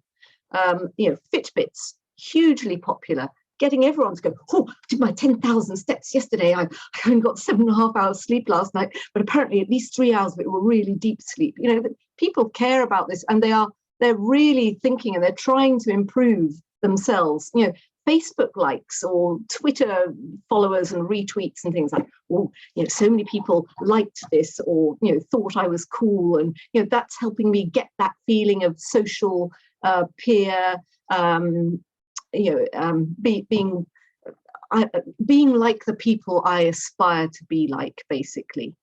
[SPEAKER 2] Fitbits, hugely popular, getting everyone to go, oh, I did my 10,000 steps yesterday. I only got 7.5 hours sleep last night, but apparently at least 3 hours of it were really deep sleep. People care about this, and they're really thinking, and they're trying to improve themselves. Facebook likes or Twitter followers and retweets and things like, oh, so many people liked this, or thought I was cool, and that's helping me get that feeling of social peer, being like the people I aspire to be like, basically.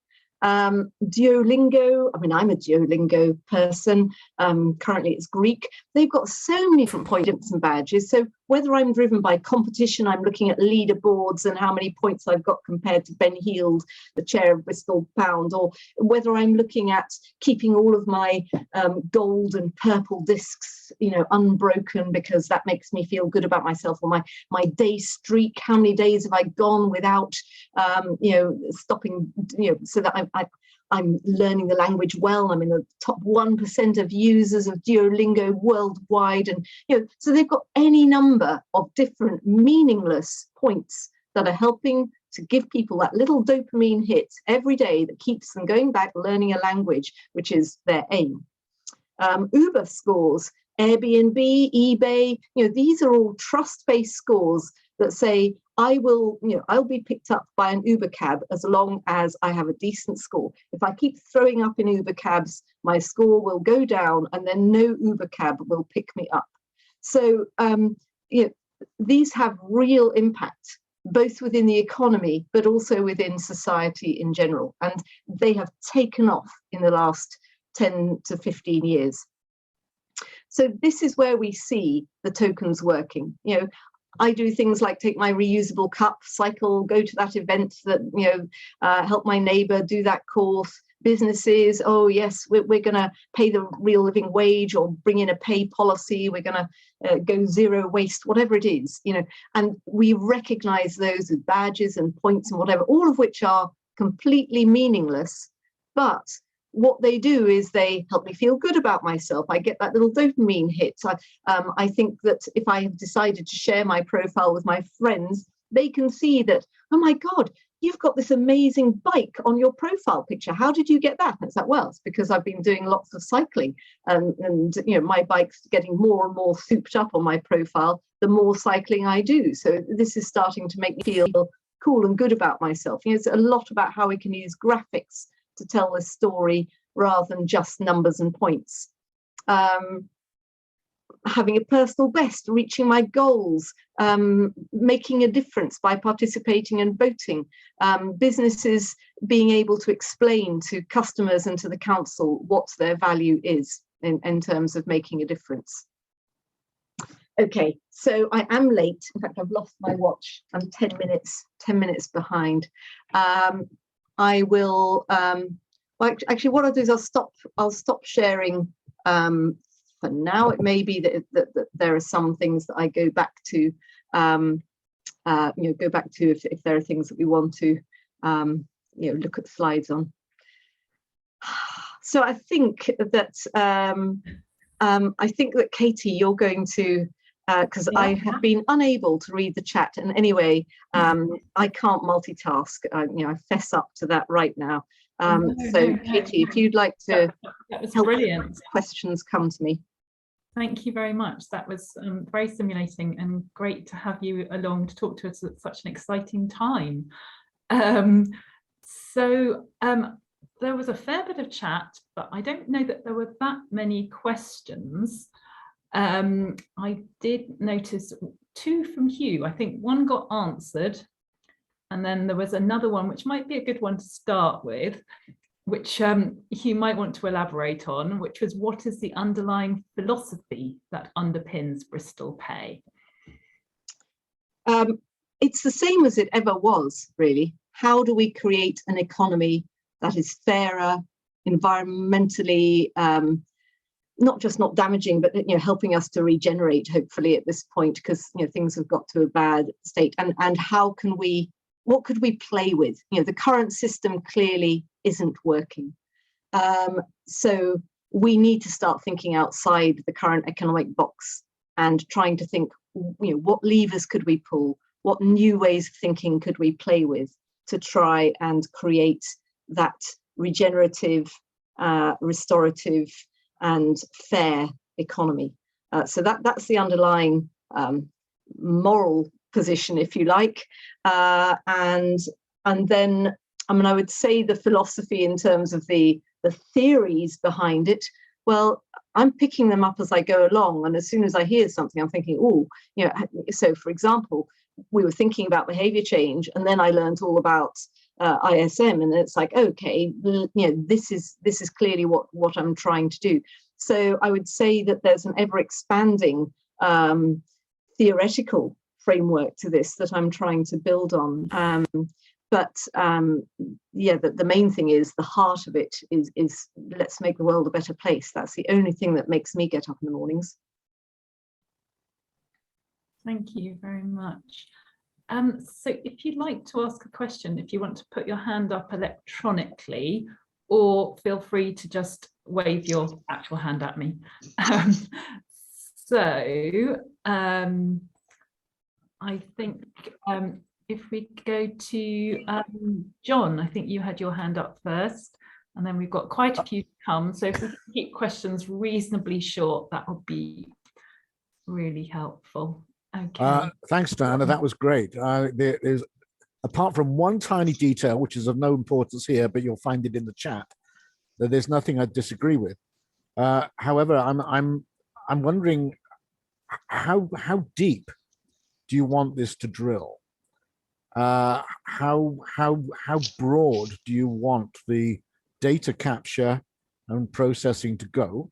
[SPEAKER 2] Duolingo, I'm a Duolingo person. Currently it's Greek. They've got so many different points and badges. So whether I'm driven by competition, I'm looking at leaderboards and how many points I've got compared to Ben Heald, the chair of Bristol Pound, or whether I'm looking at keeping all of my gold and purple discs, unbroken, because that makes me feel good about myself, or my day streak, how many days have I gone without, stopping, so that I'm learning the language well. I'm in the top 1% of users of Duolingo worldwide. And, so they've got any number of different meaningless points that are helping to give people that little dopamine hit every day that keeps them going back, learning a language, which is their aim. Uber scores, Airbnb, eBay, these are all trust-based scores that say, I'll be picked up by an Uber cab as long as I have a decent score. If I keep throwing up in Uber cabs, my score will go down, and then no Uber cab will pick me up. So these have real impact, both within the economy, but also within society in general. And they have taken off in the last 10 to 15 years. So this is where we see the tokens working. I do things like take my reusable cup, cycle, go to that event that, help my neighbour do that course. Businesses, oh yes, we're going to pay the real living wage, or bring in a pay policy. We're going to go zero waste, whatever it is, and we recognise those as badges and points and whatever, all of which are completely meaningless. But what they do is they help me feel good about myself. I get that little dopamine hit. I think that if I have decided to share my profile with my friends, they can see that, oh my God, you've got this amazing bike on your profile picture. How did you get that? And it's like, well, it's because I've been doing lots of cycling, and my bike's getting more and more souped up on my profile the more cycling I do. So this is starting to make me feel cool and good about myself. It's a lot about how we can use graphics to tell this story rather than just numbers and points. Having a personal best, reaching my goals, making a difference by participating and voting, businesses being able to explain to customers and to the council what their value is in terms of making a difference. Okay, so I am late. In fact, I've lost my watch. I'm 10 minutes behind. I will, well, actually what I'll do is I'll stop sharing for now. It may be that there are some things that I go back to, if there are things that we want to, look at slides on. So I think that, Katie, you're going to, because I have been unable to read the chat, and anyway, I can't multitask. I fess up to that right now. Katie, if you'd like to
[SPEAKER 1] that was
[SPEAKER 2] help,
[SPEAKER 1] brilliant.
[SPEAKER 2] Questions come to me.
[SPEAKER 1] Thank you very much. That was very stimulating and great to have you along to talk to us at such an exciting time. So there was a fair bit of chat, but I don't know that there were that many questions. I did notice 2 from Hugh. I think one got answered, and then there was another one, which might be a good one to start with, which Hugh might want to elaborate on, which was, what is the underlying philosophy that underpins Bristol Pay?
[SPEAKER 2] It's the same as it ever was, really. How do we create an economy that is fairer, environmentally, not just not damaging, but helping us to regenerate, hopefully, at this point, because things have got to a bad state. And how can we? What could we play with? The current system clearly isn't working. So we need to start thinking outside the current economic box and trying to think, what levers could we pull? What new ways of thinking could we play with to try and create that regenerative, restorative, and fair economy? So that's the underlying moral position, if you like, and then I would say the philosophy in terms of the theories behind it. Well, I'm picking them up as I go along, and as soon as I hear something, I'm thinking, so for example, we were thinking about behavior change, and then I learned all about ISM, and it's like, okay, this is clearly what I'm trying to do. So I would say that there's an ever expanding theoretical framework to this that I'm trying to build on. The main thing is, the heart of it is let's make the world a better place. That's the only thing that makes me get up in the mornings.
[SPEAKER 1] Thank you very much. So if you'd like to ask a question, if you want to put your hand up electronically, or feel free to just wave your actual hand at me. I think if we go to John, I think you had your hand up first, and then we've got quite a few to come. So if we can keep questions reasonably short, that would be really helpful. Okay.
[SPEAKER 3] Thanks, Diana. That was great. There's, apart from one tiny detail, which is of no importance here, but you'll find it in the chat, that there's nothing I disagree with. However, I'm wondering how deep do you want this to drill? How broad do you want the data capture and processing to go?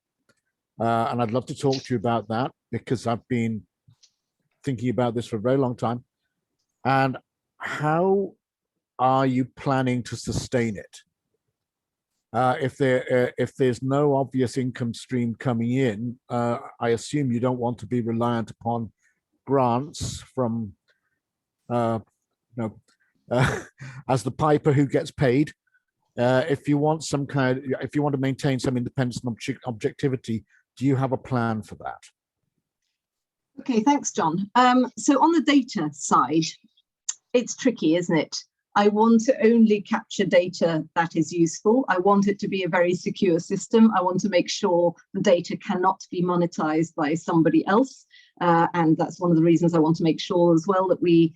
[SPEAKER 3] And I'd love to talk to you about that, because I've been thinking about this for a very long time. And how are you planning to sustain it? If there's no obvious income stream coming in, I assume you don't want to be reliant upon grants from as the piper who gets paid. If you want if you want to maintain some independence and objectivity, do you have a plan for that?
[SPEAKER 2] Okay, thanks, John. So on the data side, it's tricky, isn't it? I want to only capture data that is useful. I want it to be a very secure system. I want to make sure the data cannot be monetized by somebody else. And that's one of the reasons I want to make sure as well that we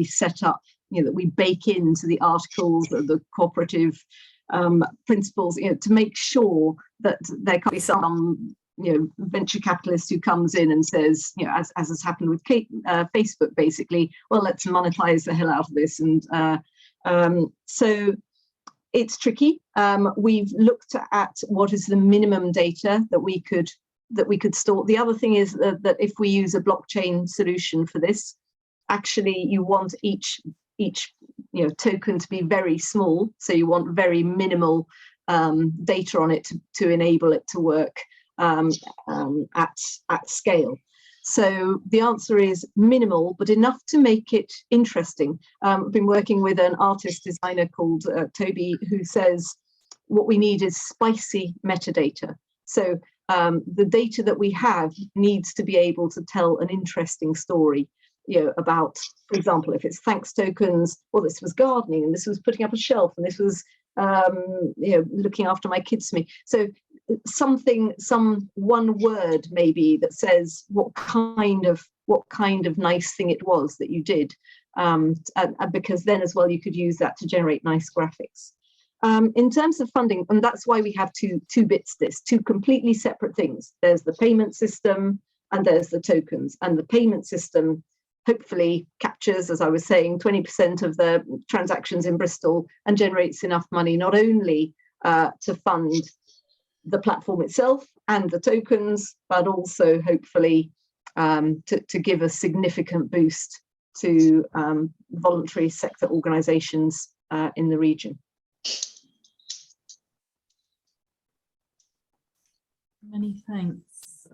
[SPEAKER 2] set up, that we bake into the articles, the cooperative principles, to make sure that there can be some venture capitalist who comes in and says, as has happened with Facebook, basically, well, let's monetize the hell out of this. And so it's tricky. We've looked at what is the minimum data that we could store. The other thing is that if we use a blockchain solution for this, actually you want each token to be very small. So you want very minimal data on it to enable it to work at scale. So the answer is minimal, but enough to make it interesting. I've been working with an artist designer called Toby, who says what we need is spicy metadata. So the data that we have needs to be able to tell an interesting story, about, for example, if it's thanks tokens, well, this was gardening, and this was putting up a shelf, and this was looking after my kids to me. So some one word maybe that says what kind of nice thing it was that you did, because then as well you could use that to generate nice graphics. In terms of funding, and that's why we have two bits, two completely separate things. There's the payment system and there's the tokens, and the payment system hopefully captures, as I was saying, 20% of the transactions in Bristol and generates enough money not only to fund the platform itself and the tokens, but also hopefully to give a significant boost to voluntary sector organisations in the region.
[SPEAKER 1] Many thanks.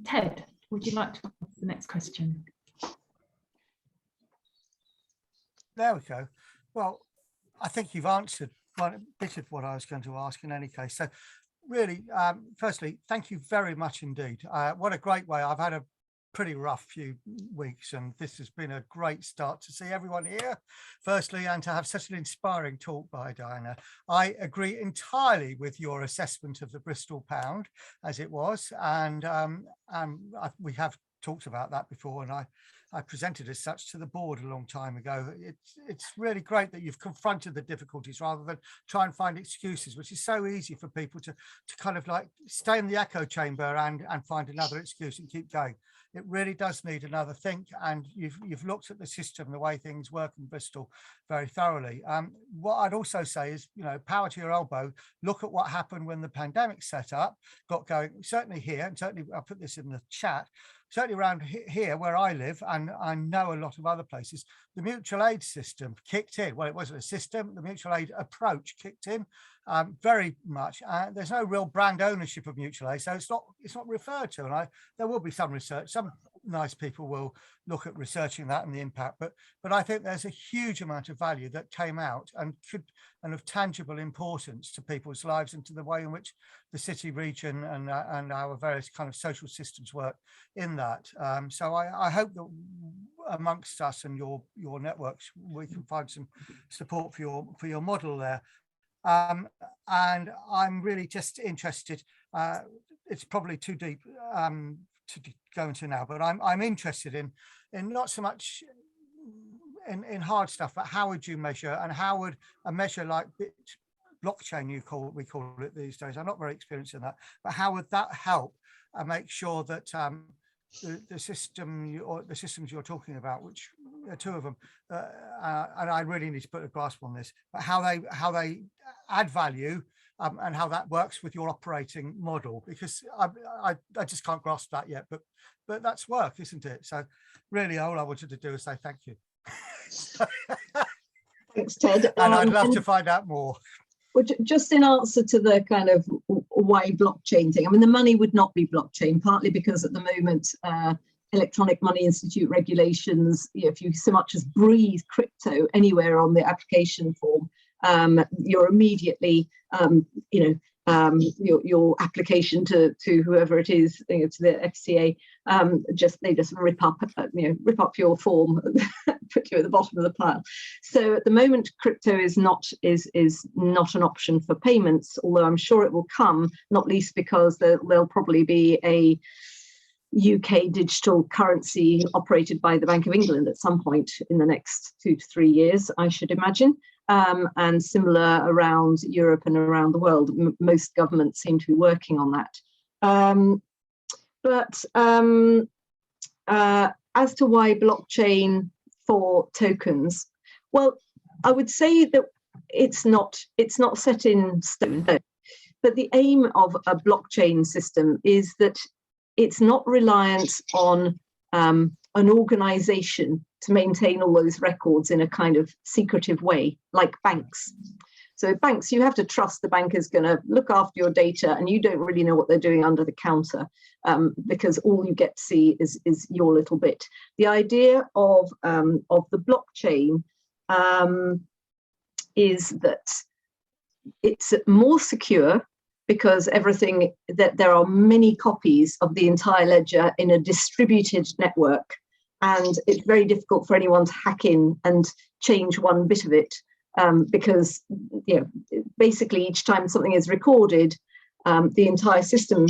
[SPEAKER 1] Ted, would you like to ask the next question?
[SPEAKER 4] There we go. Well, I think you've answered one bit of what I was going to ask in any case. So really, firstly, thank you very much indeed. What a great way. I've had a pretty rough few weeks, and this has been a great start to see everyone here, firstly, and to have such an inspiring talk by Diana. I agree entirely with your assessment of the Bristol pound as it was, and we have talked about that before, and I presented as such to the board a long time ago. It's really great that you've confronted the difficulties rather than try and find excuses, which is so easy for people to kind of like stay in the echo chamber and find another excuse and keep going. It really does need another think, and you've looked at the system, the way things work in Bristol very thoroughly. What I'd also say is, you know, power to your elbow, look at what happened when the pandemic set up, got going, certainly here, and certainly I'll put this in the chat, certainly around here where I live, and I know a lot of other places, the mutual aid system kicked in. Well, it wasn't a system, the mutual aid approach kicked in very much. There's no real brand ownership of mutual aid, so it's not referred to. And there will be some research, some nice people will look at researching that and the impact, but I think there's a huge amount of value that came out and of tangible importance to people's lives and to the way in which the city region and our various kind of social systems work in that. So I hope that amongst us and your networks, we can find some support for your model there. And I'm really just interested, it's probably too deep to go into now, but I'm interested in not so much in hard stuff, but how would you measure, and how would a measure like blockchain, we call it these days, I'm not very experienced in that, but how would that help make sure that the systems you're talking about, which are two of them, and I really need to put a grasp on this, but how they add value and how that works with your operating model, because I just can't grasp that yet, but that's work, isn't it? So really all I wanted to do is say thank you.
[SPEAKER 2] Thanks, Ted.
[SPEAKER 4] And I'd love to find out more.
[SPEAKER 2] Well, just in answer to the kind of why blockchain thing, I mean, the money would not be blockchain, partly because at the moment, Electronic Money Institute regulations, if you so much as breathe crypto anywhere on the application form, you're immediately, your application to whoever it is, to the FCA, they just rip up your form, put you at the bottom of the pile. So at the moment, crypto is not an option for payments, although I'm sure it will come, not least because there'll probably be a UK digital currency operated by the Bank of England at some point in the next 2 to 3 years, I should imagine. And similar around Europe and around the world. Most governments seem to be working on that. But as to why blockchain for tokens, well, I would say that it's not set in stone, but the aim of a blockchain system is that it's not reliant on an organization to maintain all those records in a kind of secretive way, like banks. So banks, you have to trust the bank is going to look after your data, and you don't really know what they're doing under the counter, because all you get to see is your little bit. The idea of the blockchain is that it's more secure, because there are many copies of the entire ledger in a distributed network, and it's very difficult for anyone to hack in and change one bit of it, because basically each time something is recorded, the entire system,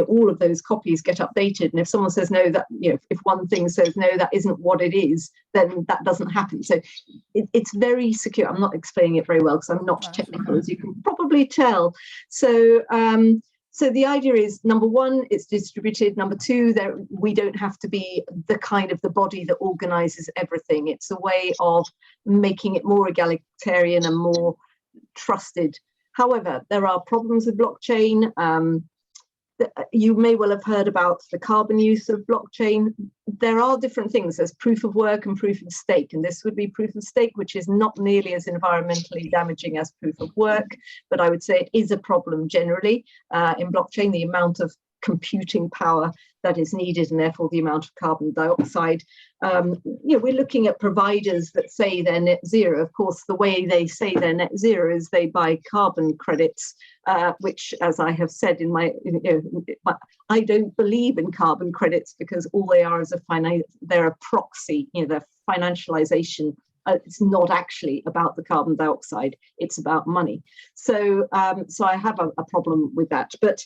[SPEAKER 2] all of those copies get updated. And if someone says no, that, if one thing says no, that isn't what it is, then that doesn't happen. So it's very secure. I'm not explaining it very well because I'm not technical, as you can probably tell. So so the idea is, number one, it's distributed. Number two, we don't have to be the body that organizes everything. It's a way of making it more egalitarian and more trusted. However, there are problems with blockchain. You may well have heard about the carbon use of blockchain. There are different things. There's proof of work and proof of stake, and this would be proof of stake, which is not nearly as environmentally damaging as proof of work, but I would say it is a problem generally in blockchain, the amount of computing power that is needed, and therefore the amount of carbon dioxide. We're looking at providers that say they're net zero. Of course, the way they say they're net zero is they buy carbon credits, which, as I have said in my, I don't believe in carbon credits, because all they are is they're a proxy, they're financialization. It's not actually about the carbon dioxide, it's about money. So I have a problem with that. But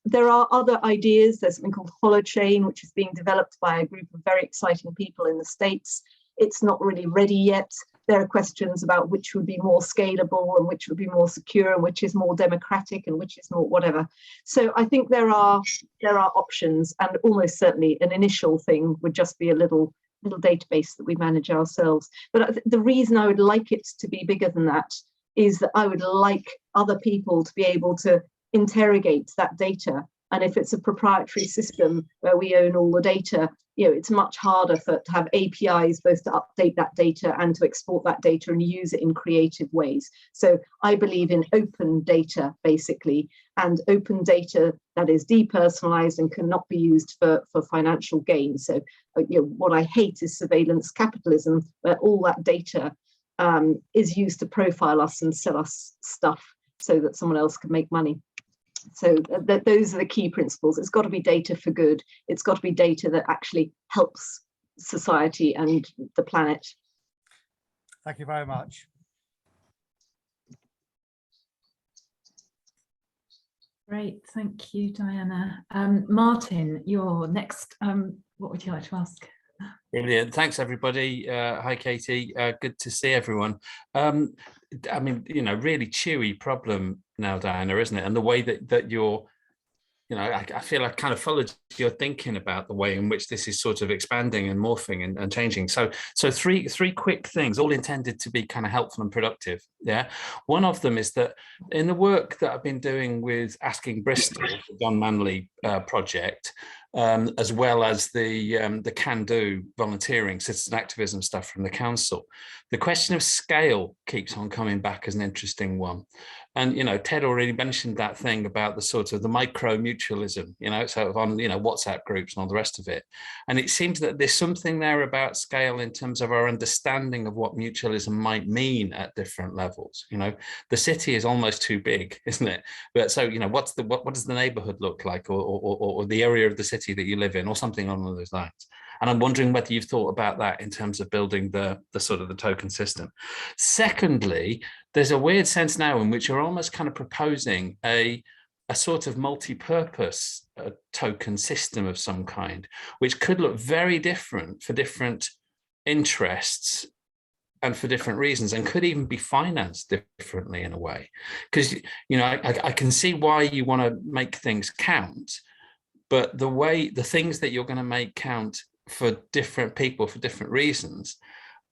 [SPEAKER 2] there are other ideas. There's something called Holochain, which is being developed by a group of very exciting people in the States. It's not really ready yet. There are questions about which would be more scalable and which would be more secure and which is more democratic and which is more whatever. So I think there are options, and almost certainly an initial thing would just be a little database that we manage ourselves. But the reason I would like it to be bigger than that is that I would like other people to be able to interrogate that data. And if it's a proprietary system where we own all the data, it's much harder to have APIs both to update that data and to export that data and use it in creative ways. So I believe in open data, basically, and open data that is depersonalized and cannot be used for financial gain. So what I hate is surveillance capitalism, where all that data is used to profile us and sell us stuff so that someone else can make money. So those are the key principles. It's got to be data for good. It's got to be data that actually helps society and the planet.
[SPEAKER 4] Thank you very much.
[SPEAKER 1] Great, thank you, Diana. Martin, you're next. What would you like to ask?
[SPEAKER 5] Brilliant. Thanks, everybody. Hi, Katie. Good to see everyone. I mean, really chewy problem now, Diana, isn't it? And the way that you're, I feel I kind of followed your thinking about the way in which this is sort of expanding and morphing and changing. So three quick things, all intended to be kind of helpful and productive. Yeah. One of them is that in the work that I've been doing with Asking Bristol, the Don Manley project, as well as the Can Do volunteering, citizen activism stuff from the council, the question of scale keeps on coming back as an interesting one. And, Ted already mentioned that thing about the sort of the micro mutualism, sort of on, WhatsApp groups and all the rest of it. And it seems that there's something there about scale in terms of our understanding of what mutualism might mean at different levels. The city is almost too big, isn't it? But so, what does the neighborhood look like, or the area of the city that you live in, or something along those lines? And I'm wondering whether you've thought about that in terms of building the sort of the token system. Secondly, there's a weird sense now in which you're almost kind of proposing a sort of multi-purpose token system of some kind, which could look very different for different interests and for different reasons, and could even be financed differently in a way. Because, I can see why you want to make things count, but the things that you're going to make count for different people for different reasons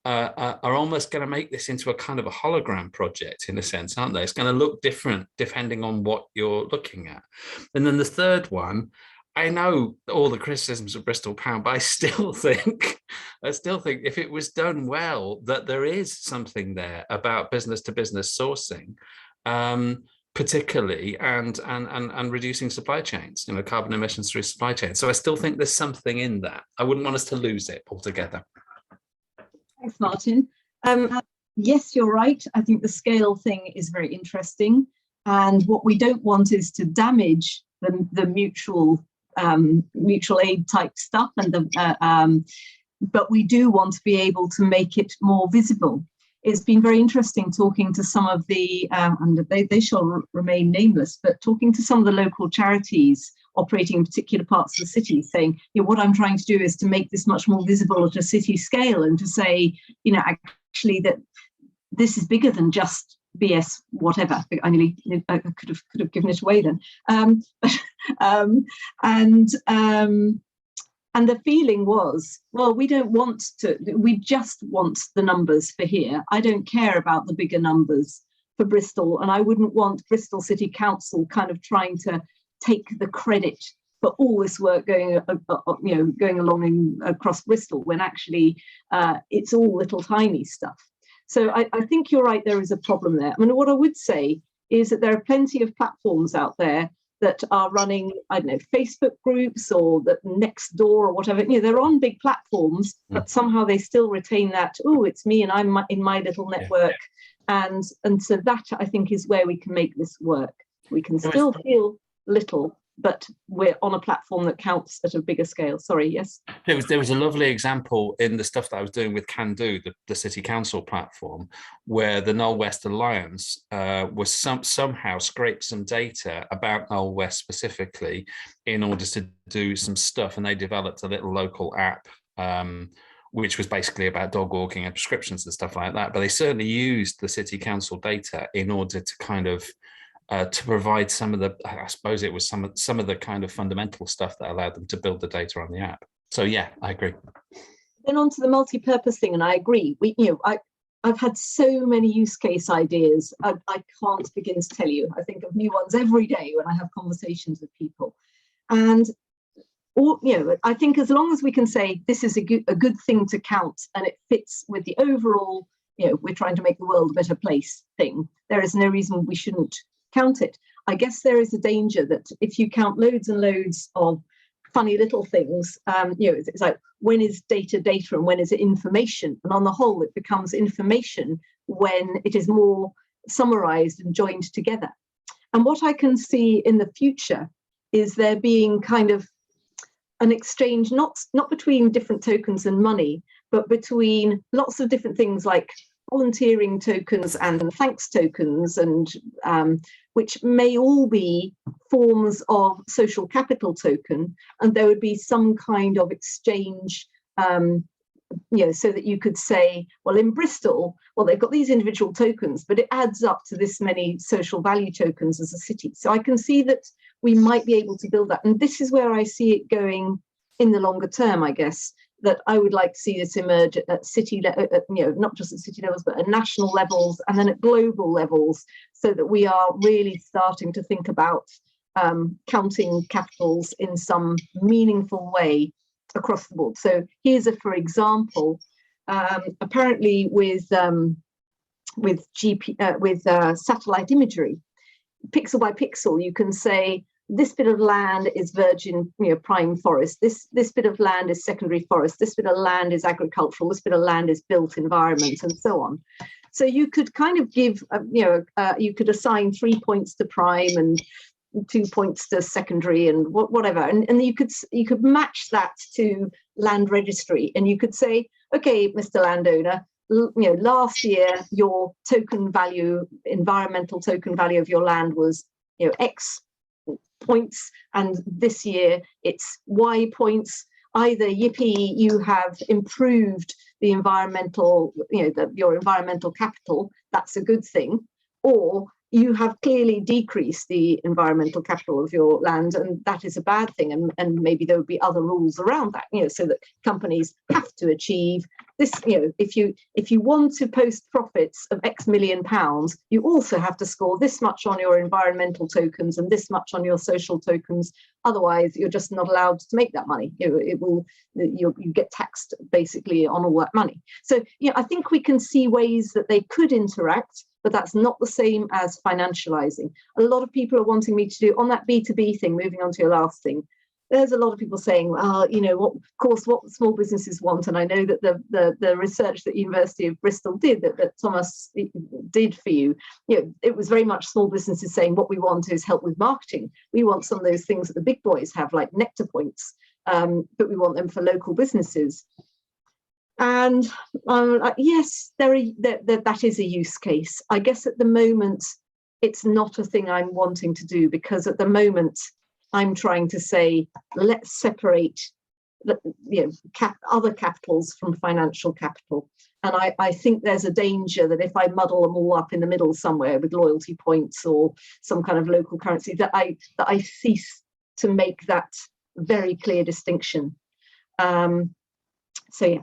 [SPEAKER 5] are almost going to make this into a kind of a hologram project in a sense, aren't they? It's going to look different depending on what you're looking at. And then the third one, I know all the criticisms of Bristol Pay, but I still think if it was done well, that there is something there about business to business sourcing, particularly, and reducing supply chains, carbon emissions through supply chains. So I still think there's something in that. I wouldn't want us to lose it altogether.
[SPEAKER 2] Thanks, Martin. Yes, you're right. I think the scale thing is very interesting. And what we don't want is to damage the mutual aid type stuff, and but we do want to be able to make it more visible. it's been very interesting talking to some of the, and they shall remain nameless, but talking to some of the local charities operating in particular parts of the city, saying, what I'm trying to do is to make this much more visible at a city scale, and to say, actually that this is bigger than just BS whatever. I could have given it away then. And the feeling was, well, we just want the numbers for here. I don't care about the bigger numbers for Bristol, and I wouldn't want Bristol City Council kind of trying to take the credit for all this work going along across Bristol, when actually it's all little tiny stuff. So I think you're right, there is a problem there. I mean, what I would say is that there are plenty of platforms out there that are running, I don't know, Facebook groups or that next door or whatever. They're on big platforms, but somehow they still retain that, it's me and I'm in my little network. And so that, I think, is where we can make this work. We can still feel little, but we're on a platform that counts at a bigger scale. Sorry, yes?
[SPEAKER 5] There was a lovely example in the stuff that I was doing with Can Do, the City Council platform, where the Knoll West Alliance was somehow scraped some data about Knoll West specifically in order to do some stuff, and they developed a little local app which was basically about dog walking and prescriptions and stuff like that. But they certainly used the City Council data in order to kind of to provide some of the, I suppose it was some of the kind of fundamental stuff that allowed them to build the data on the app. So yeah, I agree.
[SPEAKER 2] Then on to the multi-purpose thing, and I agree. I've had so many use case ideas. I can't begin to tell you. I think of new ones every day when I have conversations with people. And I think as long as we can say this is a good thing to count, and it fits with the overall, we're trying to make the world a better place thing, there is no reason we shouldn't count it. I guess there is a danger that if you count loads and loads of funny little things, it's like, when is data and when is it information? And on the whole, it becomes information when it is more summarized and joined together. And what I can see in the future is there being kind of an exchange, not between different tokens and money, but between lots of different things like volunteering tokens and thanks tokens, and which may all be forms of social capital token, and there would be some kind of exchange, so that you could say, well, in Bristol, well, they've got these individual tokens, but it adds up to this many social value tokens as a city. So I can see that we might be able to build that, and this is where I see it going in the longer term, I guess, that I would like to see this emerge at city, not just at city levels, but at national levels and then at global levels, so that we are really starting to think about counting capitals in some meaningful way across the board. So here's for example, apparently with satellite imagery, pixel by pixel, you can say, this bit of land is virgin, prime forest. This bit of land is secondary forest. This bit of land is agricultural. This bit of land is built environment, and so on. So you could kind of give, you could assign 3 points to prime and 2 points to secondary and whatever, and you could match that to land registry, and you could say, okay, Mr. Landowner, last year your token value, environmental token value of your land was, X points, and this year it's Y points. Either yippee, you have improved the environmental, your environmental capital, that's a good thing, or you have clearly decreased the environmental capital of your land, and that is a bad thing. And maybe there would be other rules around that, so that companies have to achieve this. If you want to post profits of X million pounds, you also have to score this much on your environmental tokens and this much on your social tokens. Otherwise, you're just not allowed to make that money. You get taxed basically on all that money. So I think we can see ways that they could interact, but that's not the same as financializing. A lot of people are wanting me to do on that B2B thing, moving on to your last thing. There's a lot of people saying, well, what small businesses want. And I know that the research that University of Bristol did, that Thomas did for you, it was very much small businesses saying what we want is help with marketing. We want some of those things that the big boys have, like nectar points, but we want them for local businesses. And yes, that is a use case. I guess at the moment, it's not a thing I'm wanting to do, because at the moment I'm trying to say, let's separate other capitals from financial capital. And I think there's a danger that if I muddle them all up in the middle somewhere with loyalty points or some kind of local currency, that I cease to make that very clear distinction. So yeah,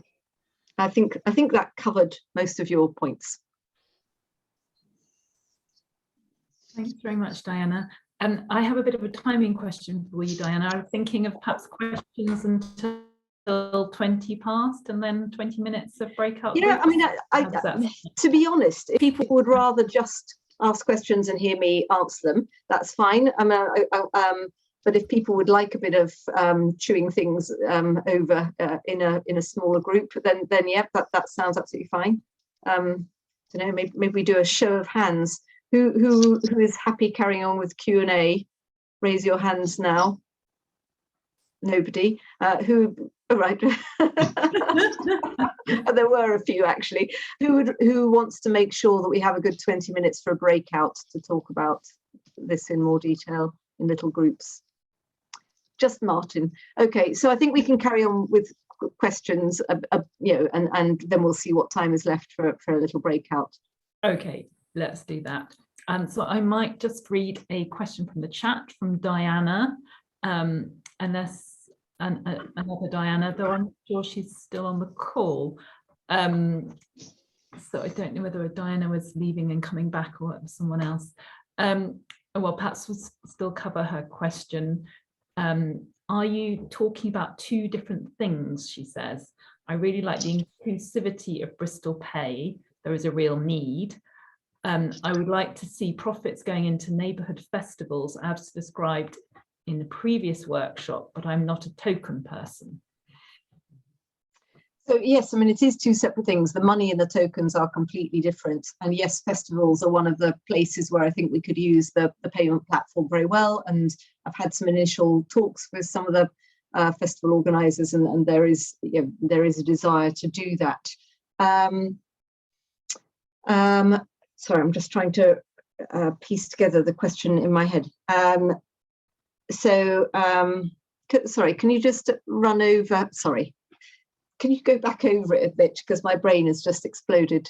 [SPEAKER 2] I think that covered most of your points.
[SPEAKER 1] Thanks very much, Diana. And I have a bit of a timing question for you, Diana. I'm thinking of perhaps questions until 20 past and then 20 minutes of breakout.
[SPEAKER 2] Yeah, I mean, to be honest, if people would rather just ask questions and hear me answer them, that's fine. I mean, but if people would like a bit of chewing things over in a smaller group, then yeah, that sounds absolutely fine. Don't know, maybe we do a show of hands. Who is happy carrying on with Q&A? Raise your hands now. Nobody. Right. There were a few actually. Who wants to make sure that we have a good 20 minutes for a breakout to talk about this in more detail in little groups? Just Martin. Okay, so I think we can carry on with questions, and then we'll see what time is left for a little breakout.
[SPEAKER 1] Okay, let's do that. So I might just read a question from the chat from Diana, unless another Diana, though I'm sure she's still on the call. So I don't know whether a Diana was leaving and coming back or someone else. Well, perhaps we'll still cover her question. Are you talking about two different things, she says. I really like the inclusivity of Bristol Pay. There is a real need. I would like to see profits going into neighbourhood festivals as described in the previous workshop, but I'm not a token person.
[SPEAKER 2] So yes, I mean, it is two separate things. The money and the tokens are completely different. And yes, festivals are one of the places where I think we could use the payment platform very well. And I've had some initial talks with some of the festival organisers, and there is a desire to do that. Sorry, I'm just trying to piece together the question in my head. Sorry, can you just run over? Sorry. Can you go back over it a bit, because my brain has just exploded.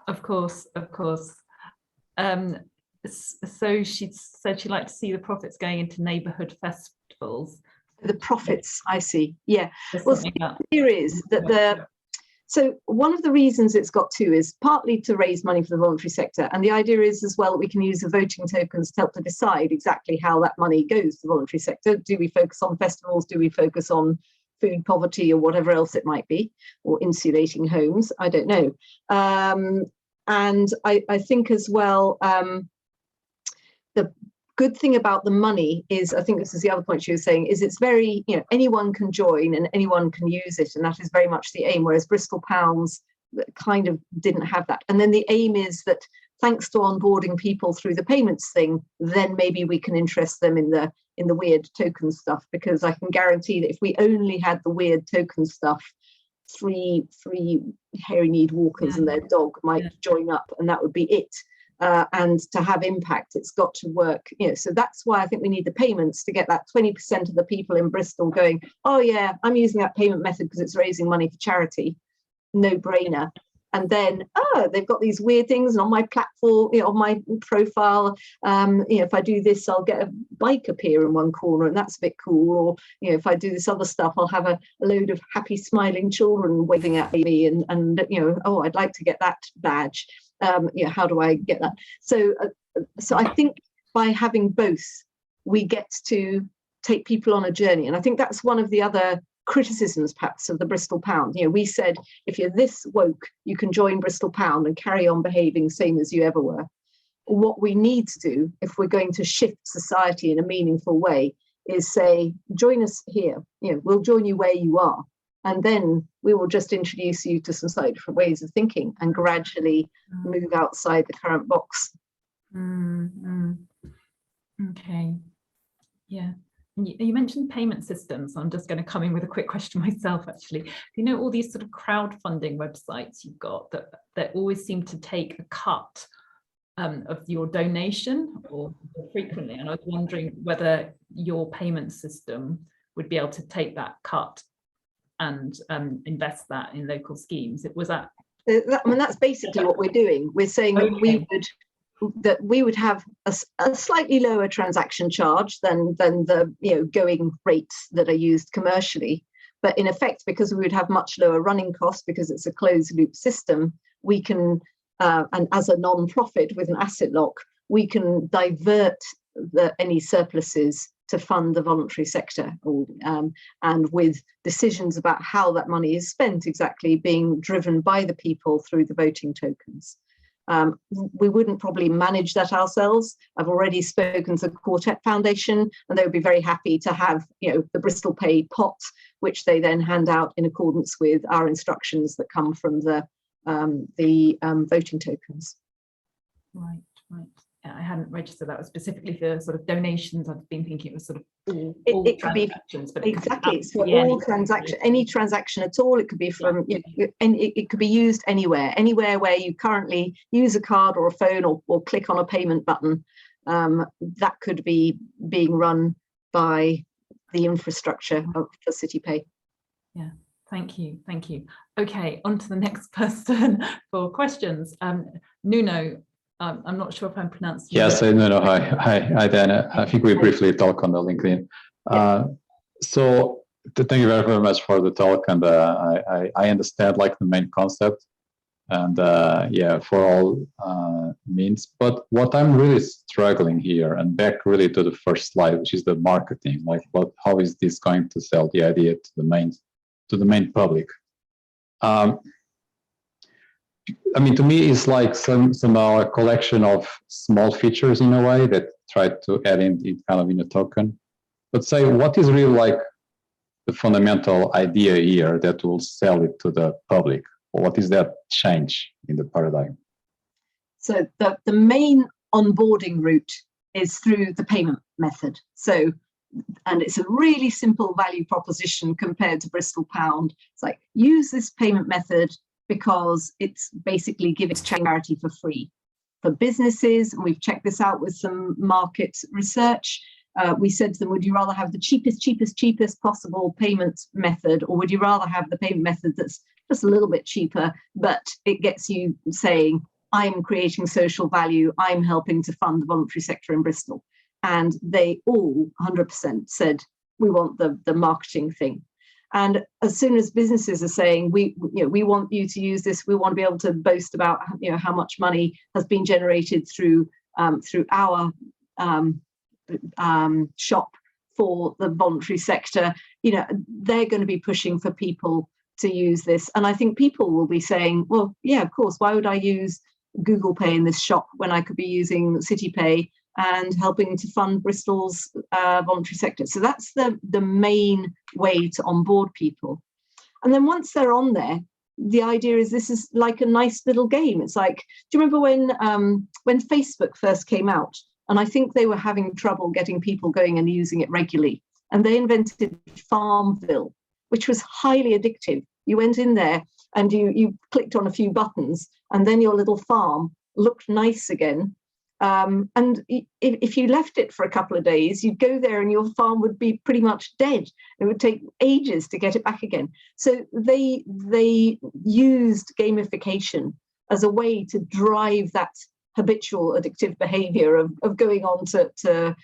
[SPEAKER 1] Of course. So she said she'd like to see the profits going into neighbourhood festivals.
[SPEAKER 2] The profits, I see. Yeah. Well, here is that so one of the reasons it's got to is partly to raise money for the voluntary sector. And the idea is as well that we can use the voting tokens to help to decide exactly how that money goes to the voluntary sector. Do we focus on festivals? Do we focus on food poverty or whatever else it might be, or insulating homes? I don't know. And I think as well, the good thing about the money is, I think this is the other point she was saying, is it's very, anyone can join and anyone can use it. And that is very much the aim, whereas Bristol Pounds kind of didn't have that. And then the aim is that thanks to onboarding people through the payments thing, then maybe we can interest them in the weird token stuff, because I can guarantee that if we only had the weird token stuff, three hairy-kneed walkers and their dog might join up, and that would be it. And to have impact, it's got to work. So that's why I think we need the payments to get that 20% of the people in Bristol going, oh yeah, I'm using that payment method because it's raising money for charity. No brainer. And then, they've got these weird things, and on my platform, on my profile, if I do this, I'll get a bike appear in one corner, and that's a bit cool. Or, if I do this other stuff, I'll have a load of happy, smiling children waving at me, and oh, I'd like to get that badge. How do I get that? So I think by having both, we get to take people on a journey. And I think that's one of the other criticisms perhaps of the Bristol Pound. We said, if you're this woke, you can join Bristol Pound and carry on behaving same as you ever were. What we need to do, if we're going to shift society in a meaningful way, is say, join us here. We'll join you where you are. And then we will just introduce you to some slightly different ways of thinking and gradually move outside the current box.
[SPEAKER 1] Okay. Yeah. And you mentioned payment systems. I'm just going to come in with a quick question myself, actually. You know, all these sort of crowdfunding websites you've got that always seem to take a cut of your donation or frequently. And I was wondering whether your payment system would be able to take that cut and invest that in local schemes. Was that?
[SPEAKER 2] I mean, that's basically what we're doing. We're saying that we would have a slightly lower transaction charge than the going rates that are used commercially, but in effect, because we would have much lower running costs because it's a closed loop system, we can and as a non-profit with an asset lock, we can divert any surpluses to fund the voluntary sector, and with decisions about how that money is spent exactly being driven by the people through the voting tokens. We wouldn't probably manage that ourselves. I've already spoken to the Quartet Foundation, and they would be very happy to have the Bristol Pay pot, which they then hand out in accordance with our instructions that come from the voting tokens.
[SPEAKER 1] Right. I hadn't registered that was specifically for sort of donations. I've been thinking it was sort of all
[SPEAKER 2] it could
[SPEAKER 1] transactions, but
[SPEAKER 2] exactly, it's for all transaction, any transaction at all. It could be from, and it could be used anywhere where you currently use a card or a phone or click on a payment button. That could be being run by the infrastructure for City Pay.
[SPEAKER 1] Yeah, thank you. Okay, on to the next person for questions. Nuno. I'm not sure if I'm pronouncing.
[SPEAKER 6] Yes, no. Hi, Diana. I think we briefly talked on the LinkedIn. So thank you very much for the talk, and I understand like the main concept, and for all means. But what I'm really struggling here, and back really to the first slide, which is the marketing. Like, how is this going to sell the idea to the main public? I mean, to me, it's like somehow a collection of small features in a way that try to add in kind of in a token. But say, what is really like the fundamental idea here that will sell it to the public? Or what is that change in the paradigm?
[SPEAKER 2] So the main onboarding route is through the payment method. So, and it's a really simple value proposition compared to Bristol Pound. It's like, use this payment method because it's basically giving charity for free. For businesses, and we've checked this out with some market research, we said to them, would you rather have the cheapest possible payment method, or would you rather have the payment method that's just a little bit cheaper, but it gets you saying, I'm creating social value, I'm helping to fund the voluntary sector in Bristol. And they all 100% said, we want the marketing thing. And as soon as businesses are saying, we want you to use this, we want to be able to boast about how much money has been generated through our shop for the voluntary sector, they're going to be pushing for people to use this. And I think people will be saying, well, yeah, of course, why would I use Google Pay in this shop when I could be using City Pay and helping to fund Bristol's voluntary sector? So that's the main way to onboard people. And then once they're on there, the idea is this is like a nice little game. It's like, do you remember when Facebook first came out? And I think they were having trouble getting people going and using it regularly. And they invented Farmville, which was highly addictive. You went in there and you clicked on a few buttons, and then your little farm looked nice again. And if you left it for a couple of days, you'd go there and your farm would be pretty much dead. It would take ages to get it back again. So they used gamification as a way to drive that habitual addictive behavior of going on to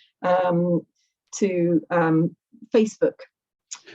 [SPEAKER 2] Facebook.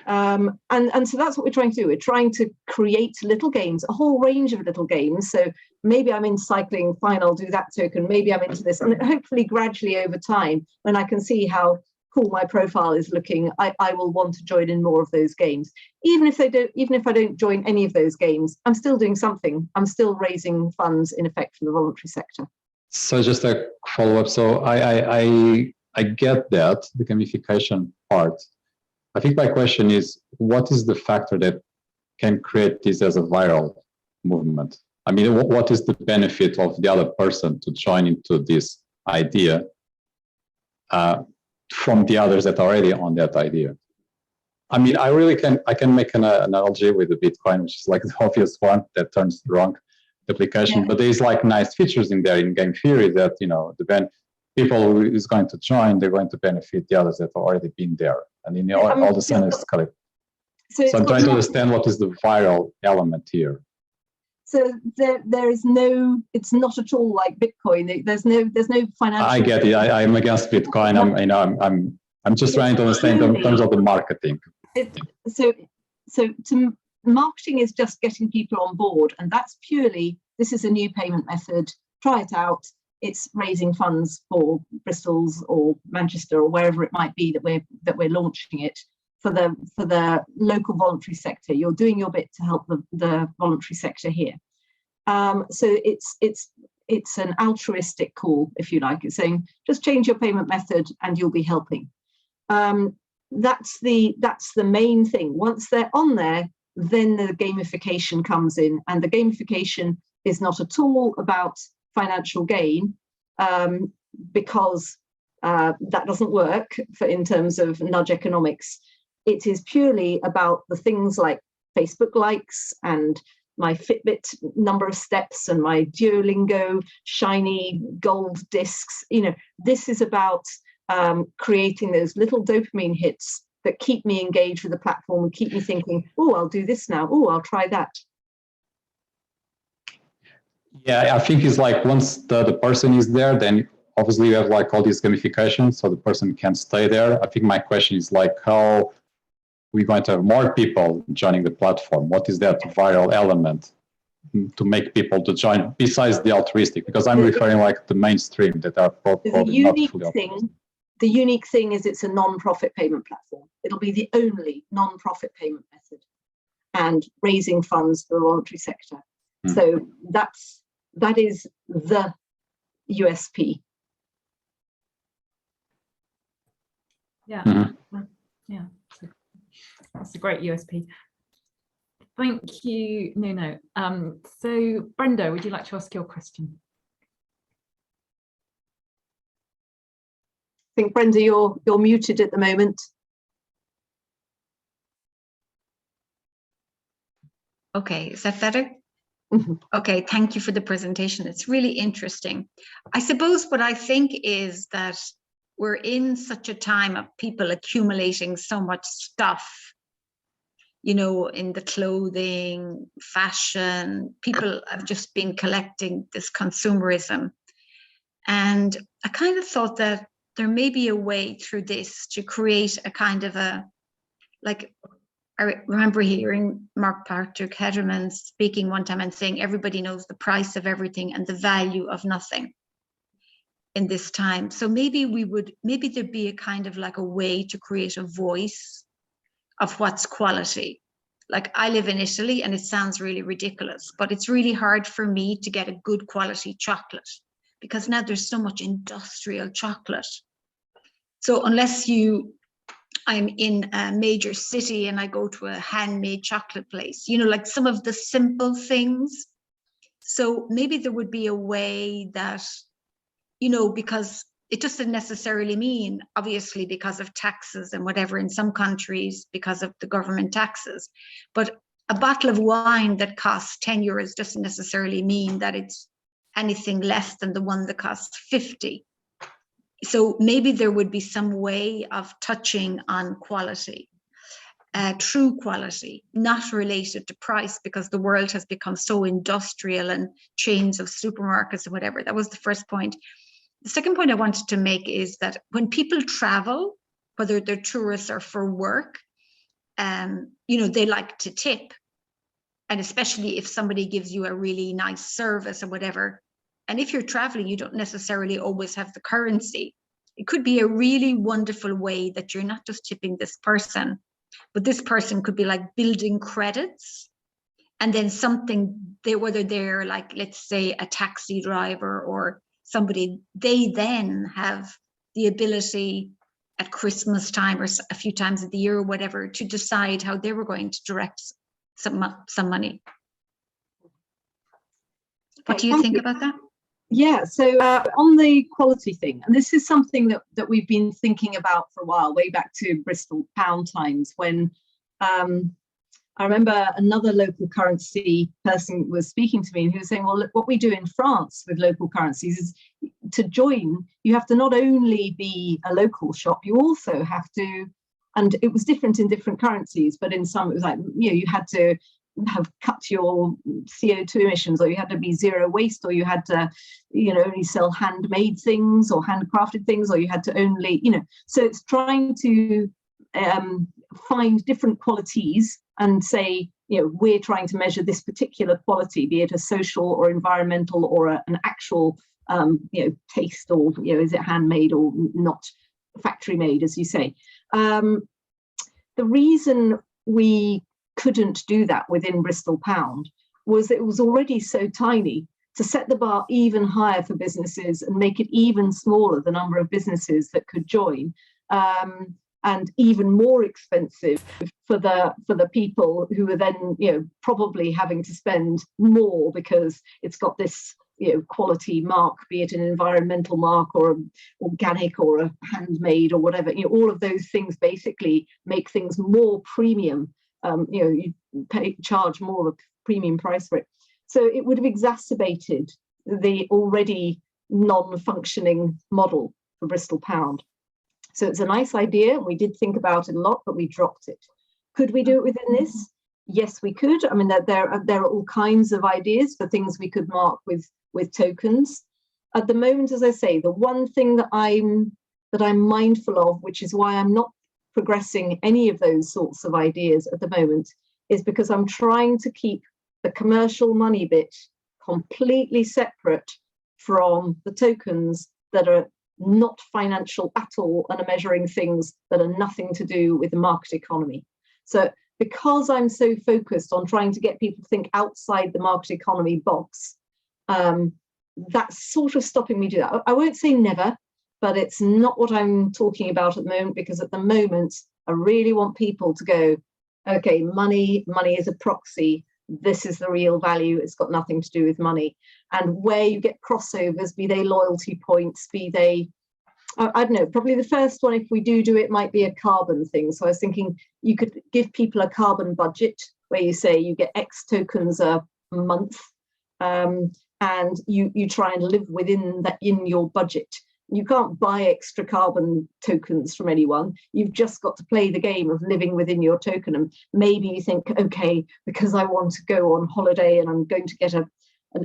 [SPEAKER 2] And so that's what we're trying to do. We're trying to create little games, a whole range of little games. So maybe I'm in cycling, fine, I'll do that token. Maybe I'm into this. And hopefully gradually over time, when I can see how cool my profile is looking, I will want to join in more of those games. Even if I don't join any of those games, I'm still doing something. I'm still raising funds in effect for the voluntary sector.
[SPEAKER 6] So just a follow-up. So I get that, the gamification part. I think my question is, what is the factor that can create this as a viral movement? I mean, what is the benefit of the other person to join into this idea? from the others that are already on that idea. I mean, I can make an analogy with the Bitcoin, which is like the obvious one that turns the wrong application, but there's like nice features in there in game theory that, you know, the people who is going to join, they're going to benefit the others that have already been there. And in all the sudden it's collected. So I'm trying to understand what is the viral element here.
[SPEAKER 2] So there is no, it's not at all like Bitcoin. There's no financial.
[SPEAKER 6] I get it. I'm against Bitcoin. I'm just trying to understand in terms of the marketing.
[SPEAKER 2] Marketing is just getting people on board, and that's purely, this is a new payment method. Try it out. It's raising funds for Bristol's or Manchester or wherever it might be that we're launching it for the local voluntary sector. You're doing your bit to help the voluntary sector here. So it's an altruistic call, if you like. It's saying just change your payment method and you'll be helping. That's the main thing. Once they're on there, then the gamification comes in, and the gamification is not at all about financial gain, because that doesn't work in terms of nudge economics. It is purely about the things like Facebook likes and my Fitbit number of steps and my Duolingo shiny gold discs. You know, this is about creating those little dopamine hits that keep me engaged with the platform and keep me thinking, oh, I'll do this now. Oh, I'll try that.
[SPEAKER 6] Yeah, I think it's like once the person is there, then obviously you have like all these gamifications, so the person can stay there. I think my question is like, how we're going to have more people joining the platform? What is that viral element to make people to join besides the altruistic? Because I'm referring like the mainstream that are probably not fully altruistic.
[SPEAKER 2] The unique thing is it's a non-profit payment platform. It'll be the only non-profit payment method and raising funds for the voluntary sector. So that is the USP.
[SPEAKER 1] Yeah, yeah, that's a great USP. Thank you, Nuno. So Brenda, would you like to ask your question?
[SPEAKER 2] I think, Brenda, you're muted at the moment.
[SPEAKER 7] Okay, is that better? Okay, thank you for the presentation. It's really interesting. I suppose what I think is that we're in such a time of people accumulating so much stuff, you know, in the clothing, fashion. People have just been collecting this consumerism. And I kind of thought that there may be a way through this to create a kind of a, like, I remember hearing Mark Patrick Hedderman speaking one time and saying everybody knows the price of everything and the value of nothing in this time. So maybe there'd be a kind of like a way to create a voice of what's quality. Like, I live in Italy and it sounds really ridiculous, but it's really hard for me to get a good quality chocolate because now there's so much industrial chocolate. So unless I'm in a major city and I go to a handmade chocolate place, you know, like some of the simple things. So maybe there would be a way that, you know, because it doesn't necessarily mean, obviously, because of taxes and whatever in some countries, because of the government taxes, but a bottle of wine that costs 10 euros doesn't necessarily mean that it's anything less than the one that costs 50. So maybe there would be some way of touching on quality, true quality, not related to price, because the world has become so industrial and chains of supermarkets and whatever. That was the first point. The second point I wanted to make is that when people travel, whether they're tourists or for work, you know, they like to tip. And especially if somebody gives you a really nice service or whatever. And if you're traveling, you don't necessarily always have the currency. It could be a really wonderful way that you're not just tipping this person, but this person could be like building credits. And then whether they're like, let's say, a taxi driver or somebody, they then have the ability at Christmas time or a few times of the year or whatever to decide how they were going to direct some money. What do you think about that?
[SPEAKER 2] Yeah, so on the quality thing, and this is something that we've been thinking about for a while, way back to Bristol pound times, when I remember another local currency person was speaking to me, and he was saying, well, look, what we do in France with local currencies is to join, you have to not only be a local shop, you also have to, and it was different in different currencies, but in some it was like, you had to have cut your CO2 emissions, or you had to be zero waste, or you had to, only sell handmade things or handcrafted things, or you had to only, so it's trying to find different qualities and say, we're trying to measure this particular quality, be it a social or environmental or an actual, taste, or, is it handmade or not factory made, as you say. The reason we couldn't do that within Bristol Pound was it was already so tiny. To set the bar even higher for businesses and make it even smaller, the number of businesses that could join, and even more expensive for the people who are then probably having to spend more because it's got this quality mark, be it an environmental mark or an organic or a handmade or whatever. All of those things basically make things more premium. You charge more of a premium price for it. So it would have exacerbated the already non-functioning model for Bristol Pound. So it's a nice idea. We did think about it a lot, but we dropped it. Could we do it within this? Yes, we could. I mean, there are all kinds of ideas for things we could mark with tokens. At the moment, as I say, the one thing that I'm mindful of, which is why I'm not progressing any of those sorts of ideas at the moment, is because I'm trying to keep the commercial money bit completely separate from the tokens that are not financial at all and are measuring things that are nothing to do with the market economy. So because I'm so focused on trying to get people to think outside the market economy box, that's sort of stopping me do that. I won't say never, but it's not what I'm talking about at the moment, because at the moment, I really want people to go, okay, money is a proxy. This is the real value. It's got nothing to do with money. And where you get crossovers, be they loyalty points, be they, I don't know, probably the first one, if we do it, might be a carbon thing. So I was thinking you could give people a carbon budget where you say you get X tokens a month, and you try and live within that in your budget. You can't buy extra carbon tokens from anyone. You've just got to play the game of living within your token. And maybe you think, okay, because I want to go on holiday and I'm going to get an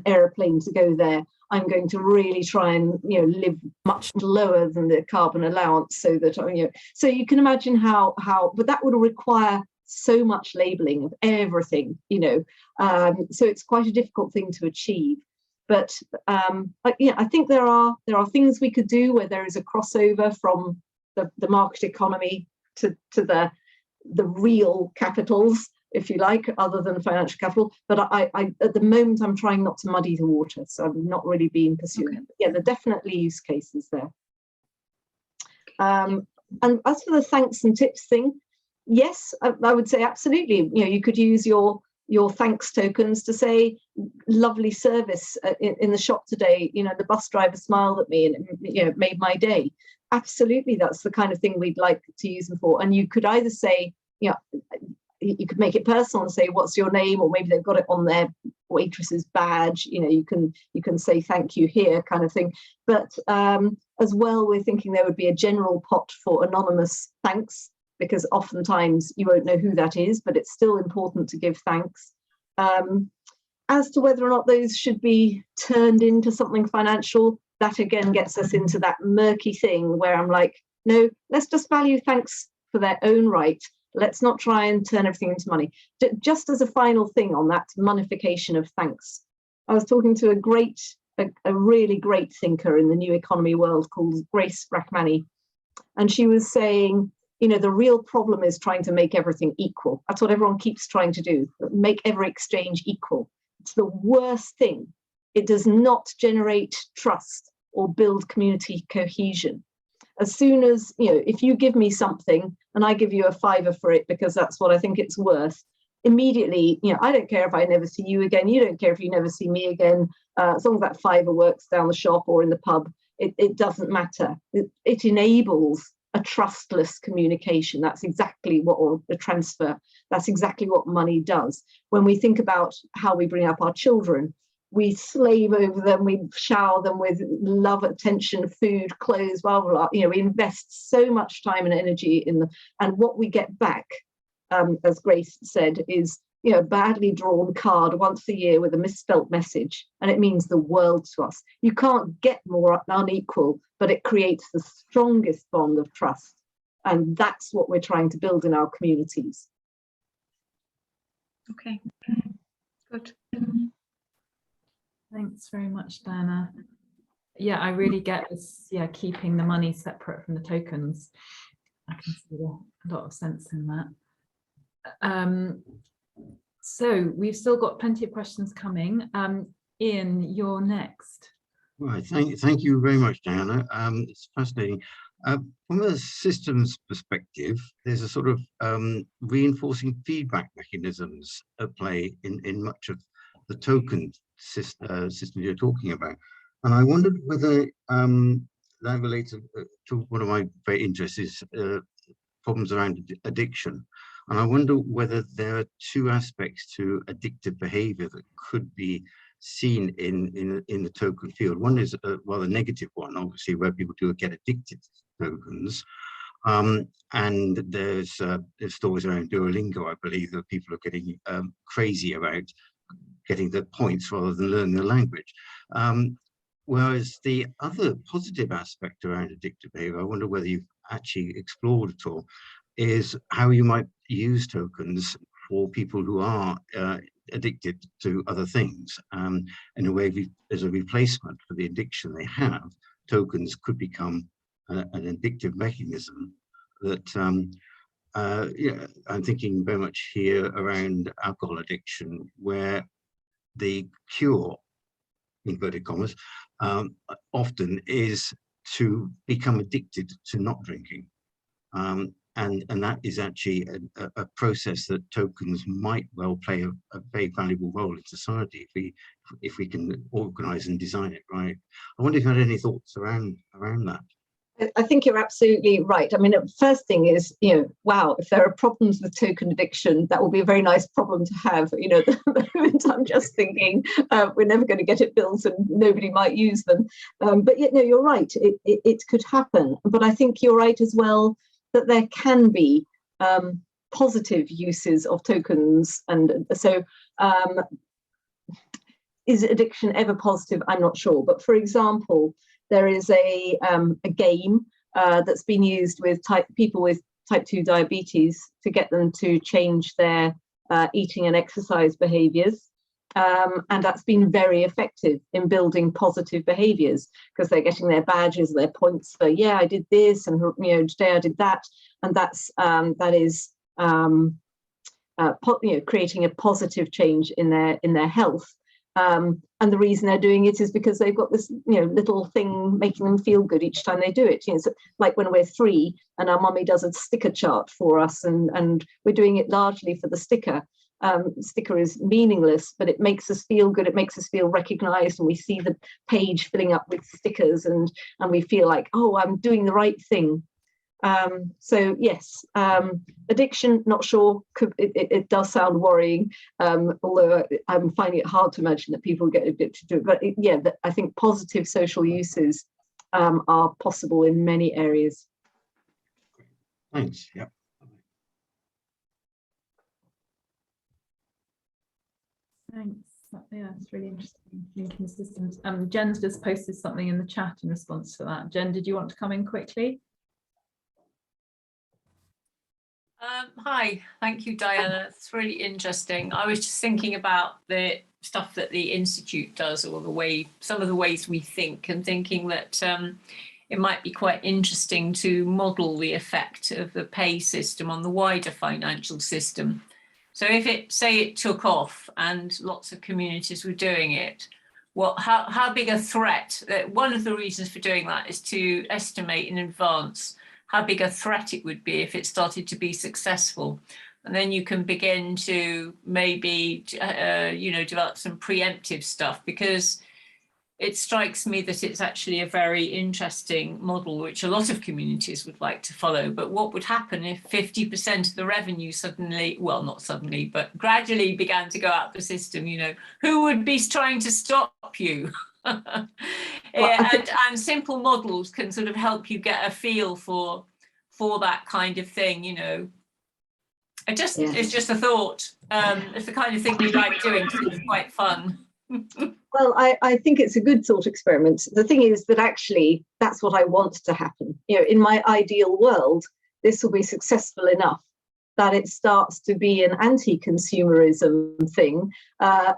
[SPEAKER 2] aeroplane to go there, I'm going to really try and live much lower than the carbon allowance, so that so you can imagine how but that would require so much labeling of everything, so it's quite a difficult thing to achieve. But I think there are things we could do where there is a crossover from the market economy to the real capitals, if you like, other than financial capital. But I at the moment I'm trying not to muddy the water, so I'm not really being pursuing it. But yeah, there are definitely use cases there. And as for the thanks and tips thing, yes, I would say absolutely. You could use your thanks tokens to say lovely service in the shop today. The bus driver smiled at me and it made my day. Absolutely, that's the kind of thing we'd like to use them for. And you could either say, you could make it personal and say, what's your name? Or maybe they've got it on their waitress's badge. You can say thank you here, kind of thing. But as well, we're thinking there would be a general pot for anonymous thanks, because oftentimes you won't know who that is, but it's still important to give thanks. As to whether or not those should be turned into something financial, that again gets us into that murky thing where I'm like, no, let's just value thanks for their own right. Let's not try and turn everything into money. Just as a final thing on that monification of thanks, I was talking to a really great thinker in the new economy world called Grace Rachmani, and she was saying, the real problem is trying to make everything equal. That's what everyone keeps trying to do, make every exchange equal. It's the worst thing. It does not generate trust or build community cohesion. As soon as, if you give me something and I give you a £5 for it because that's what I think it's worth, immediately, I don't care if I never see you again, you don't care if you never see me again, as long as that fiver works down the shop or in the pub, it doesn't matter. It enables a trustless communication. That's exactly what, or a transfer, that's exactly what money does. When we think about how we bring up our children, we slave over them, we shower them with love, attention, food, clothes, blah, blah, blah. We invest so much time and energy in them. And what we get back, as Grace said, is a badly drawn card once a year with a misspelt message, and it means the world to us. You can't get more unequal, but it creates the strongest bond of trust. And that's what we're trying to build in our communities.
[SPEAKER 7] Okay, good.
[SPEAKER 1] Thanks very much, Diana. Yeah, I really get this, keeping the money separate from the tokens. I can see a lot of sense in that. So we've still got plenty of questions coming. Ian, you're next.
[SPEAKER 8] Right, thank you very much, Diana. It's fascinating. From a systems perspective, there's a sort of reinforcing feedback mechanisms at play in much of the token system you're talking about. And I wondered whether that relates to one of my very interests is problems around addiction. And I wonder whether there are two aspects to addictive behavior that could be seen in the token field. One is a rather negative one, obviously, where people do get addicted to tokens. And there's stories around Duolingo, I believe, that people are getting crazy about getting the points rather than learning the language. Whereas the other positive aspect around addictive behavior, I wonder whether you've actually explored at all, is how you might use tokens for people who are addicted to other things. In a way, as a replacement for the addiction they have, tokens could become an addictive mechanism that, I'm thinking very much here around alcohol addiction, where the cure, inverted commas, often is to become addicted to not drinking. And that is actually a process that tokens might well play a very valuable role in society if we can organize and design it right. I wonder if you had any thoughts around that.
[SPEAKER 2] I think you're absolutely right. I mean, the first thing is, wow, if there are problems with token addiction, that will be a very nice problem to have. At the moment, I'm just thinking we're never going to get it built and nobody might use them. But yet, no, you're right. It could happen. But I think you're right as well that there can be positive uses of tokens. And so is addiction ever positive? I'm not sure. But for example, there is a game that's been used with people with type 2 diabetes to get them to change their eating and exercise behaviors. And that's been very effective in building positive behaviors because they're getting their badges, their points for, yeah, I did this, and today I did that. And that is creating a positive change in their health. And the reason they're doing it is because they've got this, little thing making them feel good each time they do it. It's like when we're 3 and our mummy does a sticker chart for us, and we're doing it largely for the sticker. Sticker is meaningless, but it makes us feel good. It makes us feel recognized, and we see the page filling up with stickers, and we feel like, oh, I'm doing the right thing. So yes, addiction, not sure. It does sound worrying, although I'm finding it hard to imagine that people get addicted to it. But I think positive social uses are possible in many areas.
[SPEAKER 8] Thanks. Yeah.
[SPEAKER 1] Thanks. Yeah, it's really interesting thinking systems. Jen's just posted something in the chat in response to that. Jen, did you want to come in quickly?
[SPEAKER 9] Hi, thank you, Diana. It's really interesting. I was just thinking about the stuff that the Institute does, or some of the ways we think, and thinking that it might be quite interesting to model the effect of the pay system on the wider financial system. So if it took off and lots of communities were doing it, how big a threat? One of the reasons for doing that is to estimate in advance how big a threat it would be if it started to be successful. And then you can begin to maybe, develop some preemptive stuff, because it strikes me that it's actually a very interesting model, which a lot of communities would like to follow. But what would happen if 50% of the revenue suddenly, well, not suddenly, but gradually began to go out the system? Who would be trying to stop you? And simple models can sort of help you get a feel for that kind of thing. It's just a thought. It's the kind of thing we like doing because it's quite fun.
[SPEAKER 2] Well, I think it's a good thought experiment. The thing is that actually that's what I want to happen. In my ideal world, this will be successful enough that it starts to be an anti-consumerism thing.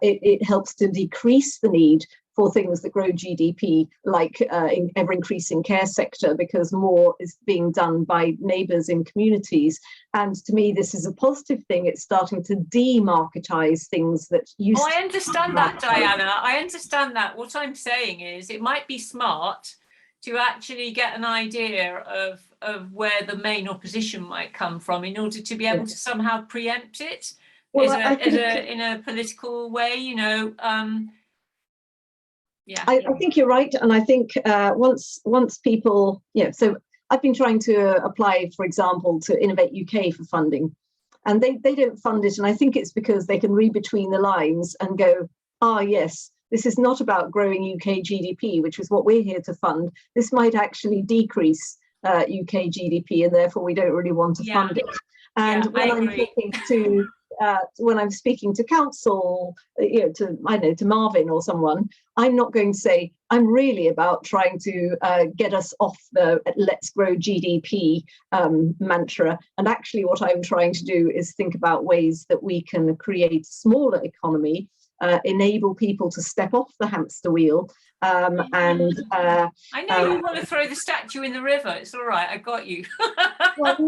[SPEAKER 2] It helps to decrease the need for things that grow GDP, like in ever-increasing care sector, because more is being done by neighbours in communities. And to me, this is a positive thing. It's starting to demarketize things that used
[SPEAKER 9] I understand that, Diana. I understand that. What I'm saying is it might be smart to actually get an idea of where the main opposition might come from in order to be able to somehow preempt it in a political way,
[SPEAKER 2] I think you're right, and I think once people, so I've been trying to apply, for example, to Innovate UK for funding, and they don't fund it, and I think it's because they can read between the lines and go, yes, this is not about growing UK GDP, which is what we're here to fund. This might actually decrease UK GDP, and therefore we don't really want to fund it. And when I'm speaking to council, to Marvin or someone, I'm not going to say I'm really about trying to get us off the let's grow GDP mantra. And actually what I'm trying to do is think about ways that we can create a smaller economy, enable people to step off the hamster wheel.
[SPEAKER 9] I know you want to throw the statue in the river. It's all right. I got you.
[SPEAKER 2] But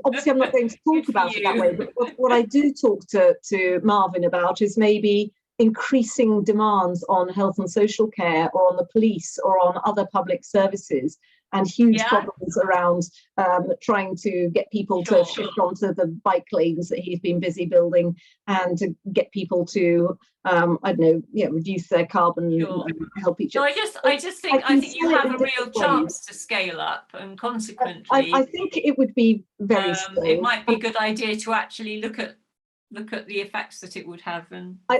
[SPEAKER 2] obviously I'm not going to talk about it that way. But what I do talk to Marvin about is maybe increasing demands on health and social care, or on the police, or on other public services, and huge problems around trying to get people to shift onto the bike lanes that he's been busy building, and to get people to reduce their carbon and help each other.
[SPEAKER 9] I just think you have a real chance to scale up, and consequently,
[SPEAKER 2] I think it would be very
[SPEAKER 9] it might be a good idea to actually look at the effects that it would have. And
[SPEAKER 2] I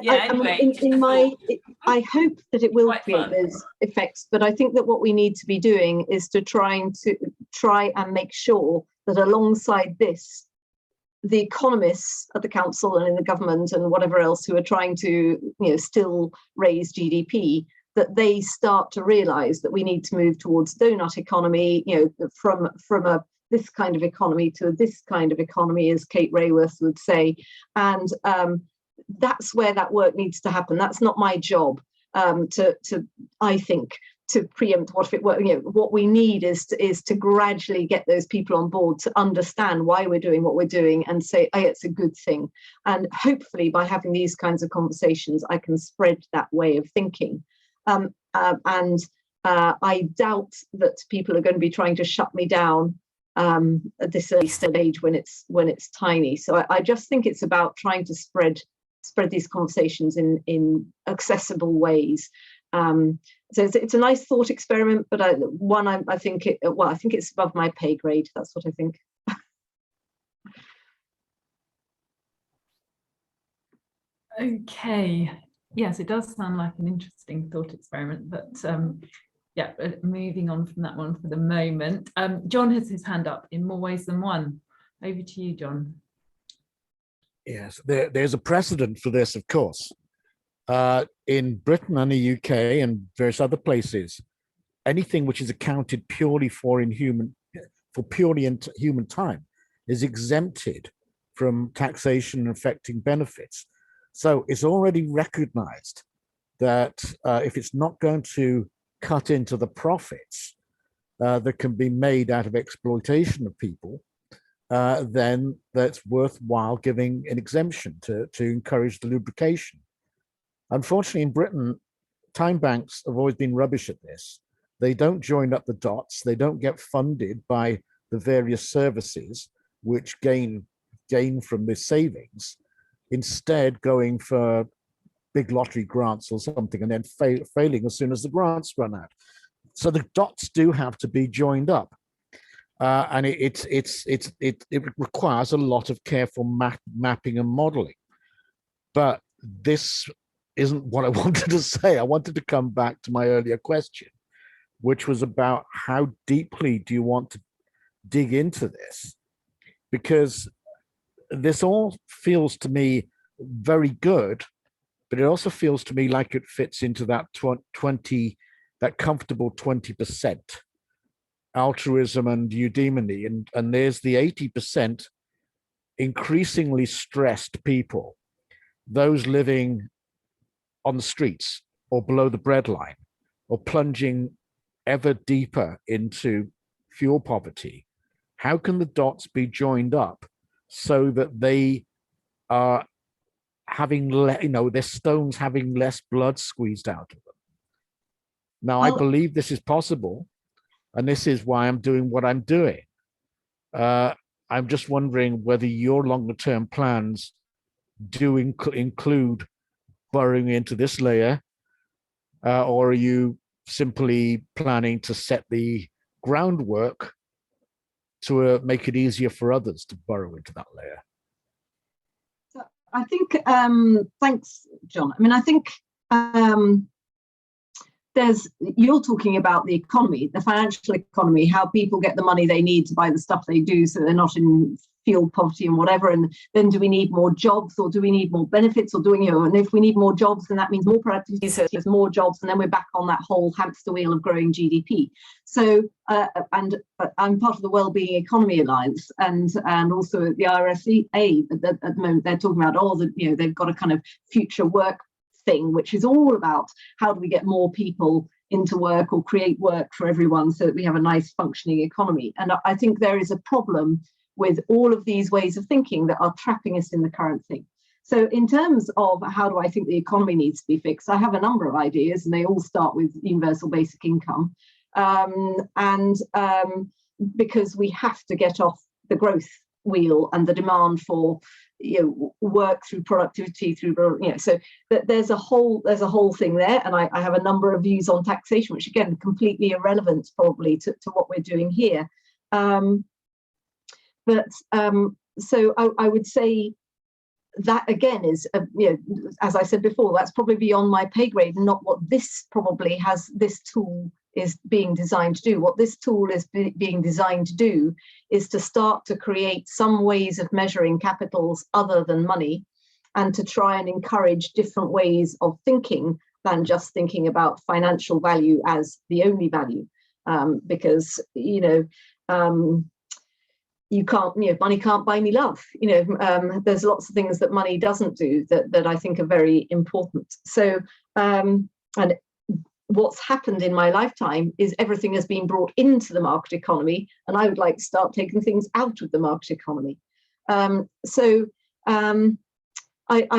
[SPEAKER 2] hope that it will create those effects, but I think that what we need to be doing is to try and make sure that alongside this, the economists at the council and in the government and whatever else who are trying to still raise GDP, that they start to realize that we need to move towards donut economy, from this kind of economy to this kind of economy, as Kate Rayworth would say. And that's where that work needs to happen. That's not my job to preempt what if it were. What we need is to gradually get those people on board to understand why we're doing what we're doing, and say, it's a good thing. And hopefully by having these kinds of conversations, I can spread that way of thinking. I doubt that people are going to be trying to shut me down at this early stage when it's tiny. So I just think it's about trying to spread these conversations in accessible ways. So it's a nice thought experiment, but I think it's above my pay grade. That's what I think.
[SPEAKER 1] Okay. Yes, it does sound like an interesting thought experiment, but moving on from that one for the moment. John has his hand up in more ways than one. Over to you, John.
[SPEAKER 3] Yes, there's a precedent for this, of course. In Britain and the UK and various other places, anything which is accounted purely for human time is exempted from taxation affecting benefits. So it's already recognized that if it's not going to cut into the profits that can be made out of exploitation of people, then that's worthwhile giving an exemption to encourage the lubrication. Unfortunately, in Britain, time banks have always been rubbish at this. They don't join up the dots. They don't get funded by the various services which gain from the savings, instead going for big lottery grants or something and then failing as soon as the grants run out. So the dots do have to be joined up. And it requires a lot of careful mapping and modeling. But this isn't what I wanted to say. I wanted to come back to my earlier question, which was about how deeply do you want to dig into this? Because this all feels to me very good, but it also feels to me like it fits into that 20, that comfortable 20% altruism and eudaimonia, and there's the 80% increasingly stressed people, those living on the streets or below the breadline or plunging ever deeper into fuel poverty. How can the dots be joined up so that they are having, their stones having less blood squeezed out of them? Now, I believe this is possible, and this is why I'm doing what I'm doing. I'm just wondering whether your longer term plans do include burrowing into this layer, or are you simply planning to set the groundwork to make it easier for others to burrow into that layer?
[SPEAKER 2] I think, thanks, John. I mean, I think you're talking about the economy, the financial economy, how people get the money they need to buy the stuff they do so they're not in fuel poverty and whatever. And then do we need more jobs, or do we need more benefits, or and if we need more jobs, then that means more productivity, so there's more jobs, and then we're back on that whole hamster wheel of growing GDP. So and I'm part of the Wellbeing Economy Alliance, and also the RSA at the moment they're talking about they've got a kind of future work thing, which is all about how do we get more people into work or create work for everyone so that we have a nice functioning economy. And I think there is a problem with all of these ways of thinking that are trapping us in the current thing. So in terms of how do I think the economy needs to be fixed, I have a number of ideas, and they all start with universal basic income. Because we have to get off the growth wheel and the demand for work through productivity so there's a whole thing there, and I have a number of views on taxation, which again completely irrelevant probably to what we're doing here. So I would say that again is as I said before, that's probably beyond my pay grade, and not what this tool is being designed to do. What this tool is being designed to do is to start to create some ways of measuring capitals other than money, and to try and encourage different ways of thinking than just thinking about financial value as the only value, because you can't, money can't buy me love. There's lots of things that money doesn't do that I think are very important. So and what's happened in my lifetime is everything has been brought into the market economy, and I would like to start taking things out of the market economy. I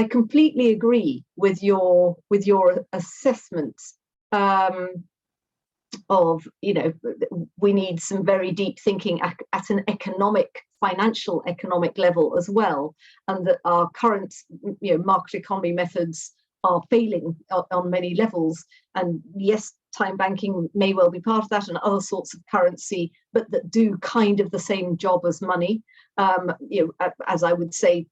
[SPEAKER 2] completely agree with your assessment of we need some very deep thinking at an financial economic level as well, and that our current market economy methods are failing on many levels. And yes, time banking may well be part of that, and other sorts of currency, but that do kind of the same job as money. As I would say,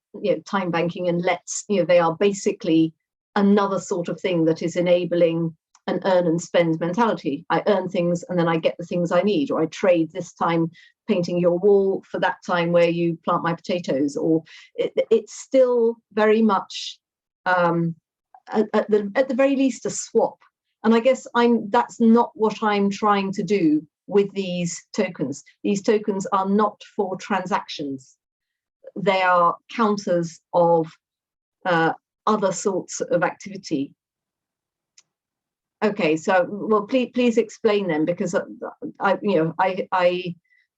[SPEAKER 2] time banking and lets, they are basically another sort of thing that is enabling an earn and spend mentality. I earn things and then I get the things I need, or I trade this time painting your wall for that time where you plant my potatoes. Or it's still very much at the very least a swap. And I guess that's not what I'm trying to do with these tokens. These tokens are not for transactions. They are counters of other sorts of activity. Okay, so well, please explain them, because I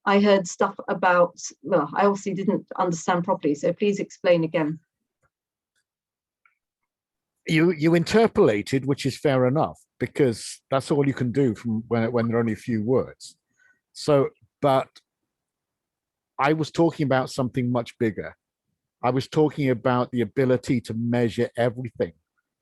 [SPEAKER 2] heard stuff about, well, I obviously didn't understand properly. So please explain again.
[SPEAKER 3] You interpolated, which is fair enough, because that's all you can do from when there are only a few words. So, but I was talking about something much bigger. I was talking about the ability to measure everything,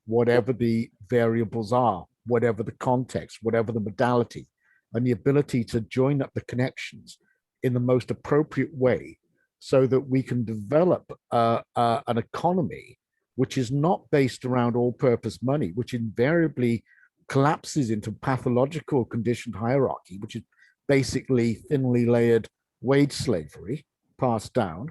[SPEAKER 3] whatever the variables are, whatever the context, whatever the modality, and the ability to join up the connections in the most appropriate way so that we can develop an economy which is not based around all-purpose money, which invariably collapses into pathological conditioned hierarchy, which is basically thinly layered wage slavery passed down.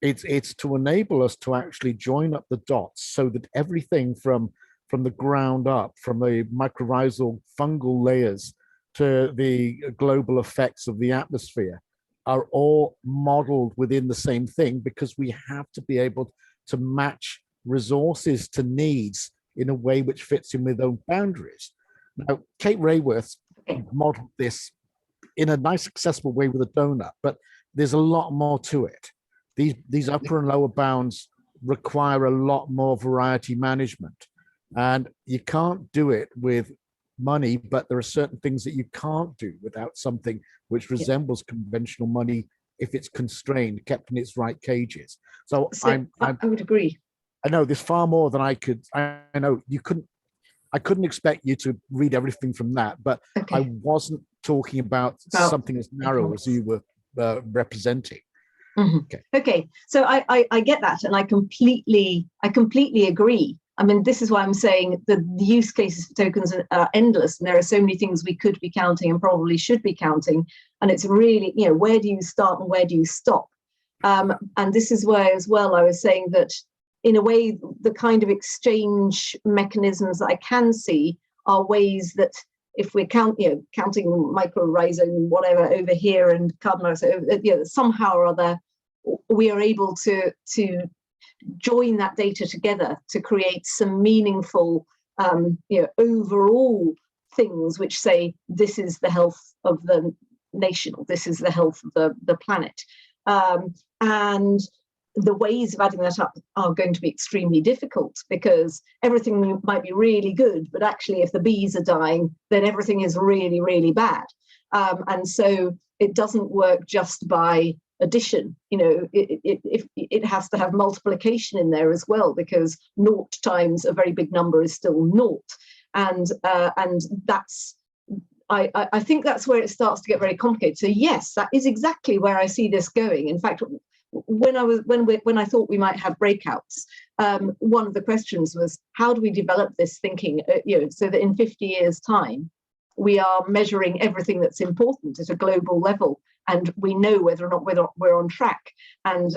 [SPEAKER 3] It's to enable us to actually join up the dots so that everything from the ground up, from the mycorrhizal fungal layers to the global effects of the atmosphere, are all modeled within the same thing, because we have to be able to match resources to needs in a way which fits in with own boundaries. Now, Kate Rayworth modeled this in a nice, accessible way with a donut, but there's a lot more to it. These upper and lower bounds require a lot more variety management, and you can't do it with money, but there are certain things that you can't do without something which resembles conventional money if it's constrained, kept in its right cages. So
[SPEAKER 2] I would agree.
[SPEAKER 3] I know there's far more than I know I couldn't expect you to read everything from that, but I wasn't talking about something as narrow as you were representing.
[SPEAKER 2] Mm-hmm. Okay, so I get that, and I completely agree. I mean, this is why I'm saying the use cases for tokens are endless, and there are so many things we could be counting and probably should be counting. And it's really, where do you start and where do you stop? And this is why, as well, I was saying that in a way, the kind of exchange mechanisms that I can see are ways that if we're counting mycorrhizome, whatever, over here and carbon dioxide, somehow or other, we are able to join that data together to create some meaningful, overall things which say this is the health of the nation, or this is the health of the planet. And the ways of adding that up are going to be extremely difficult, because everything might be really good, but actually if the bees are dying, then everything is really, really bad. And so it doesn't work just by addition. It has to have multiplication in there as well, because 0 times a very big number is still 0. And that's, I think that's where it starts to get very complicated. So yes, that is exactly where I see this going. In fact, when I thought we might have breakouts, one of the questions was, how do we develop this thinking, so that in 50 years' time, we are measuring everything that's important at a global level, and we know whether or not we're on track, and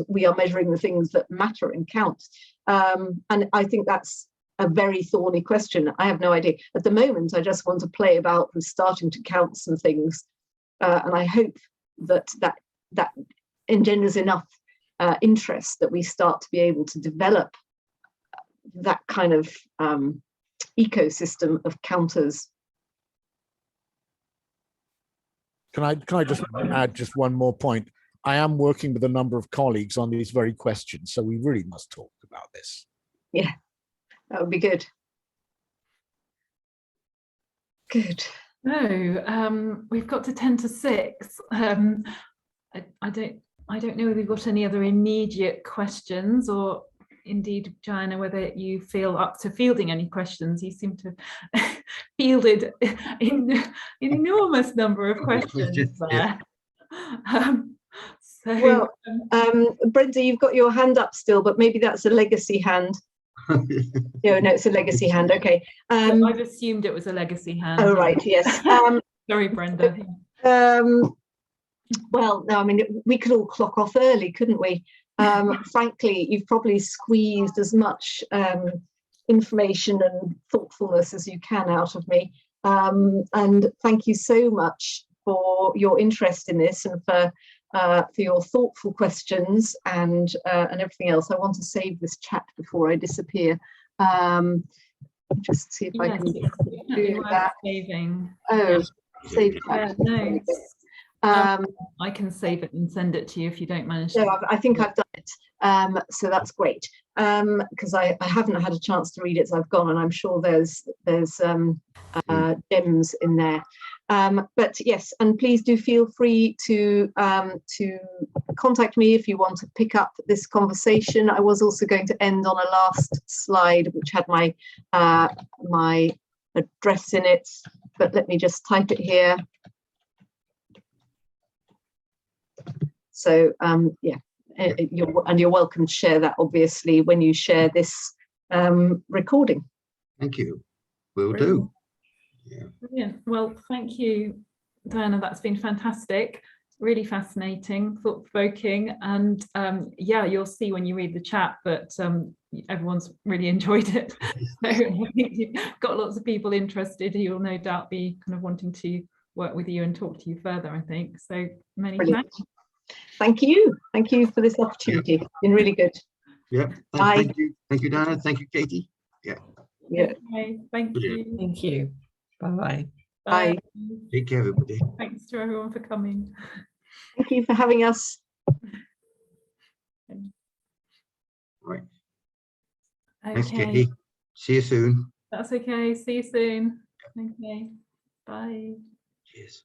[SPEAKER 2] we are measuring the things that matter and count. And I think that's a very thorny question. I have no idea. At the moment, I just want to play about with starting to count some things, and I hope that engenders enough interest that we start to be able to develop that kind of ecosystem of counters.
[SPEAKER 3] Can I just add just one more point? I am working with a number of colleagues on these very questions, so we really must talk about this.
[SPEAKER 2] Yeah, that would be good. Good.
[SPEAKER 1] No, we've got to 10 to 6. I don't know whether you've got any other immediate questions, or indeed, Joanna, whether you feel up to fielding any questions. You seem to have fielded an enormous number of questions there.
[SPEAKER 2] Brenda, you've got your hand up still, but maybe that's a legacy hand. No, it's a legacy hand. Okay.
[SPEAKER 1] I've assumed it was a legacy hand.
[SPEAKER 2] Oh, right. Yes.
[SPEAKER 1] Sorry, Brenda.
[SPEAKER 2] Well, no, I mean, we could all clock off early, couldn't we? Frankly, you've probably squeezed as much information and thoughtfulness as you can out of me. And thank you so much for your interest in this, and for your thoughtful questions and everything else. I want to save this chat before I disappear. Just see if I can do that.
[SPEAKER 1] Saving.
[SPEAKER 2] Oh, save chat.
[SPEAKER 1] Notes. I can save it and send it to you if you don't manage.
[SPEAKER 2] No, I think I've done it, so that's great, because I haven't had a chance to read it as I've gone, and I'm sure there's gems in there. But yes, and please do feel free to contact me if you want to pick up this conversation. I was also going to end on a last slide which had my my address in it, but let me just type it here. So yeah, you're welcome to share that, obviously, when you share this recording.
[SPEAKER 8] Thank you. Will do. Yeah.
[SPEAKER 1] Brilliant. Well, thank you, Diana. That's been fantastic. Really fascinating, thought-provoking, and yeah, you'll see when you read the chat, but everyone's really enjoyed it. So I think you've got lots of people interested who will no doubt be kind of wanting to work with you and talk to you further, I think. So many
[SPEAKER 2] Brilliant.
[SPEAKER 1] thanks.
[SPEAKER 2] Thank you. Thank you for this opportunity. It's been really good.
[SPEAKER 8] Yeah.
[SPEAKER 2] Bye.
[SPEAKER 8] Thank you, Diana. Thank you, Katie. Yeah.
[SPEAKER 2] Yeah.
[SPEAKER 1] Okay, thank you.
[SPEAKER 10] Thank you. Bye-bye.
[SPEAKER 2] Bye.
[SPEAKER 8] Take care, everybody.
[SPEAKER 1] Thanks to everyone for coming.
[SPEAKER 2] Thank you for having us.
[SPEAKER 8] Right. Thanks,
[SPEAKER 1] Okay,
[SPEAKER 8] Katie. See you soon.
[SPEAKER 1] that's okay. See you soon. Okay, bye.
[SPEAKER 8] Cheers.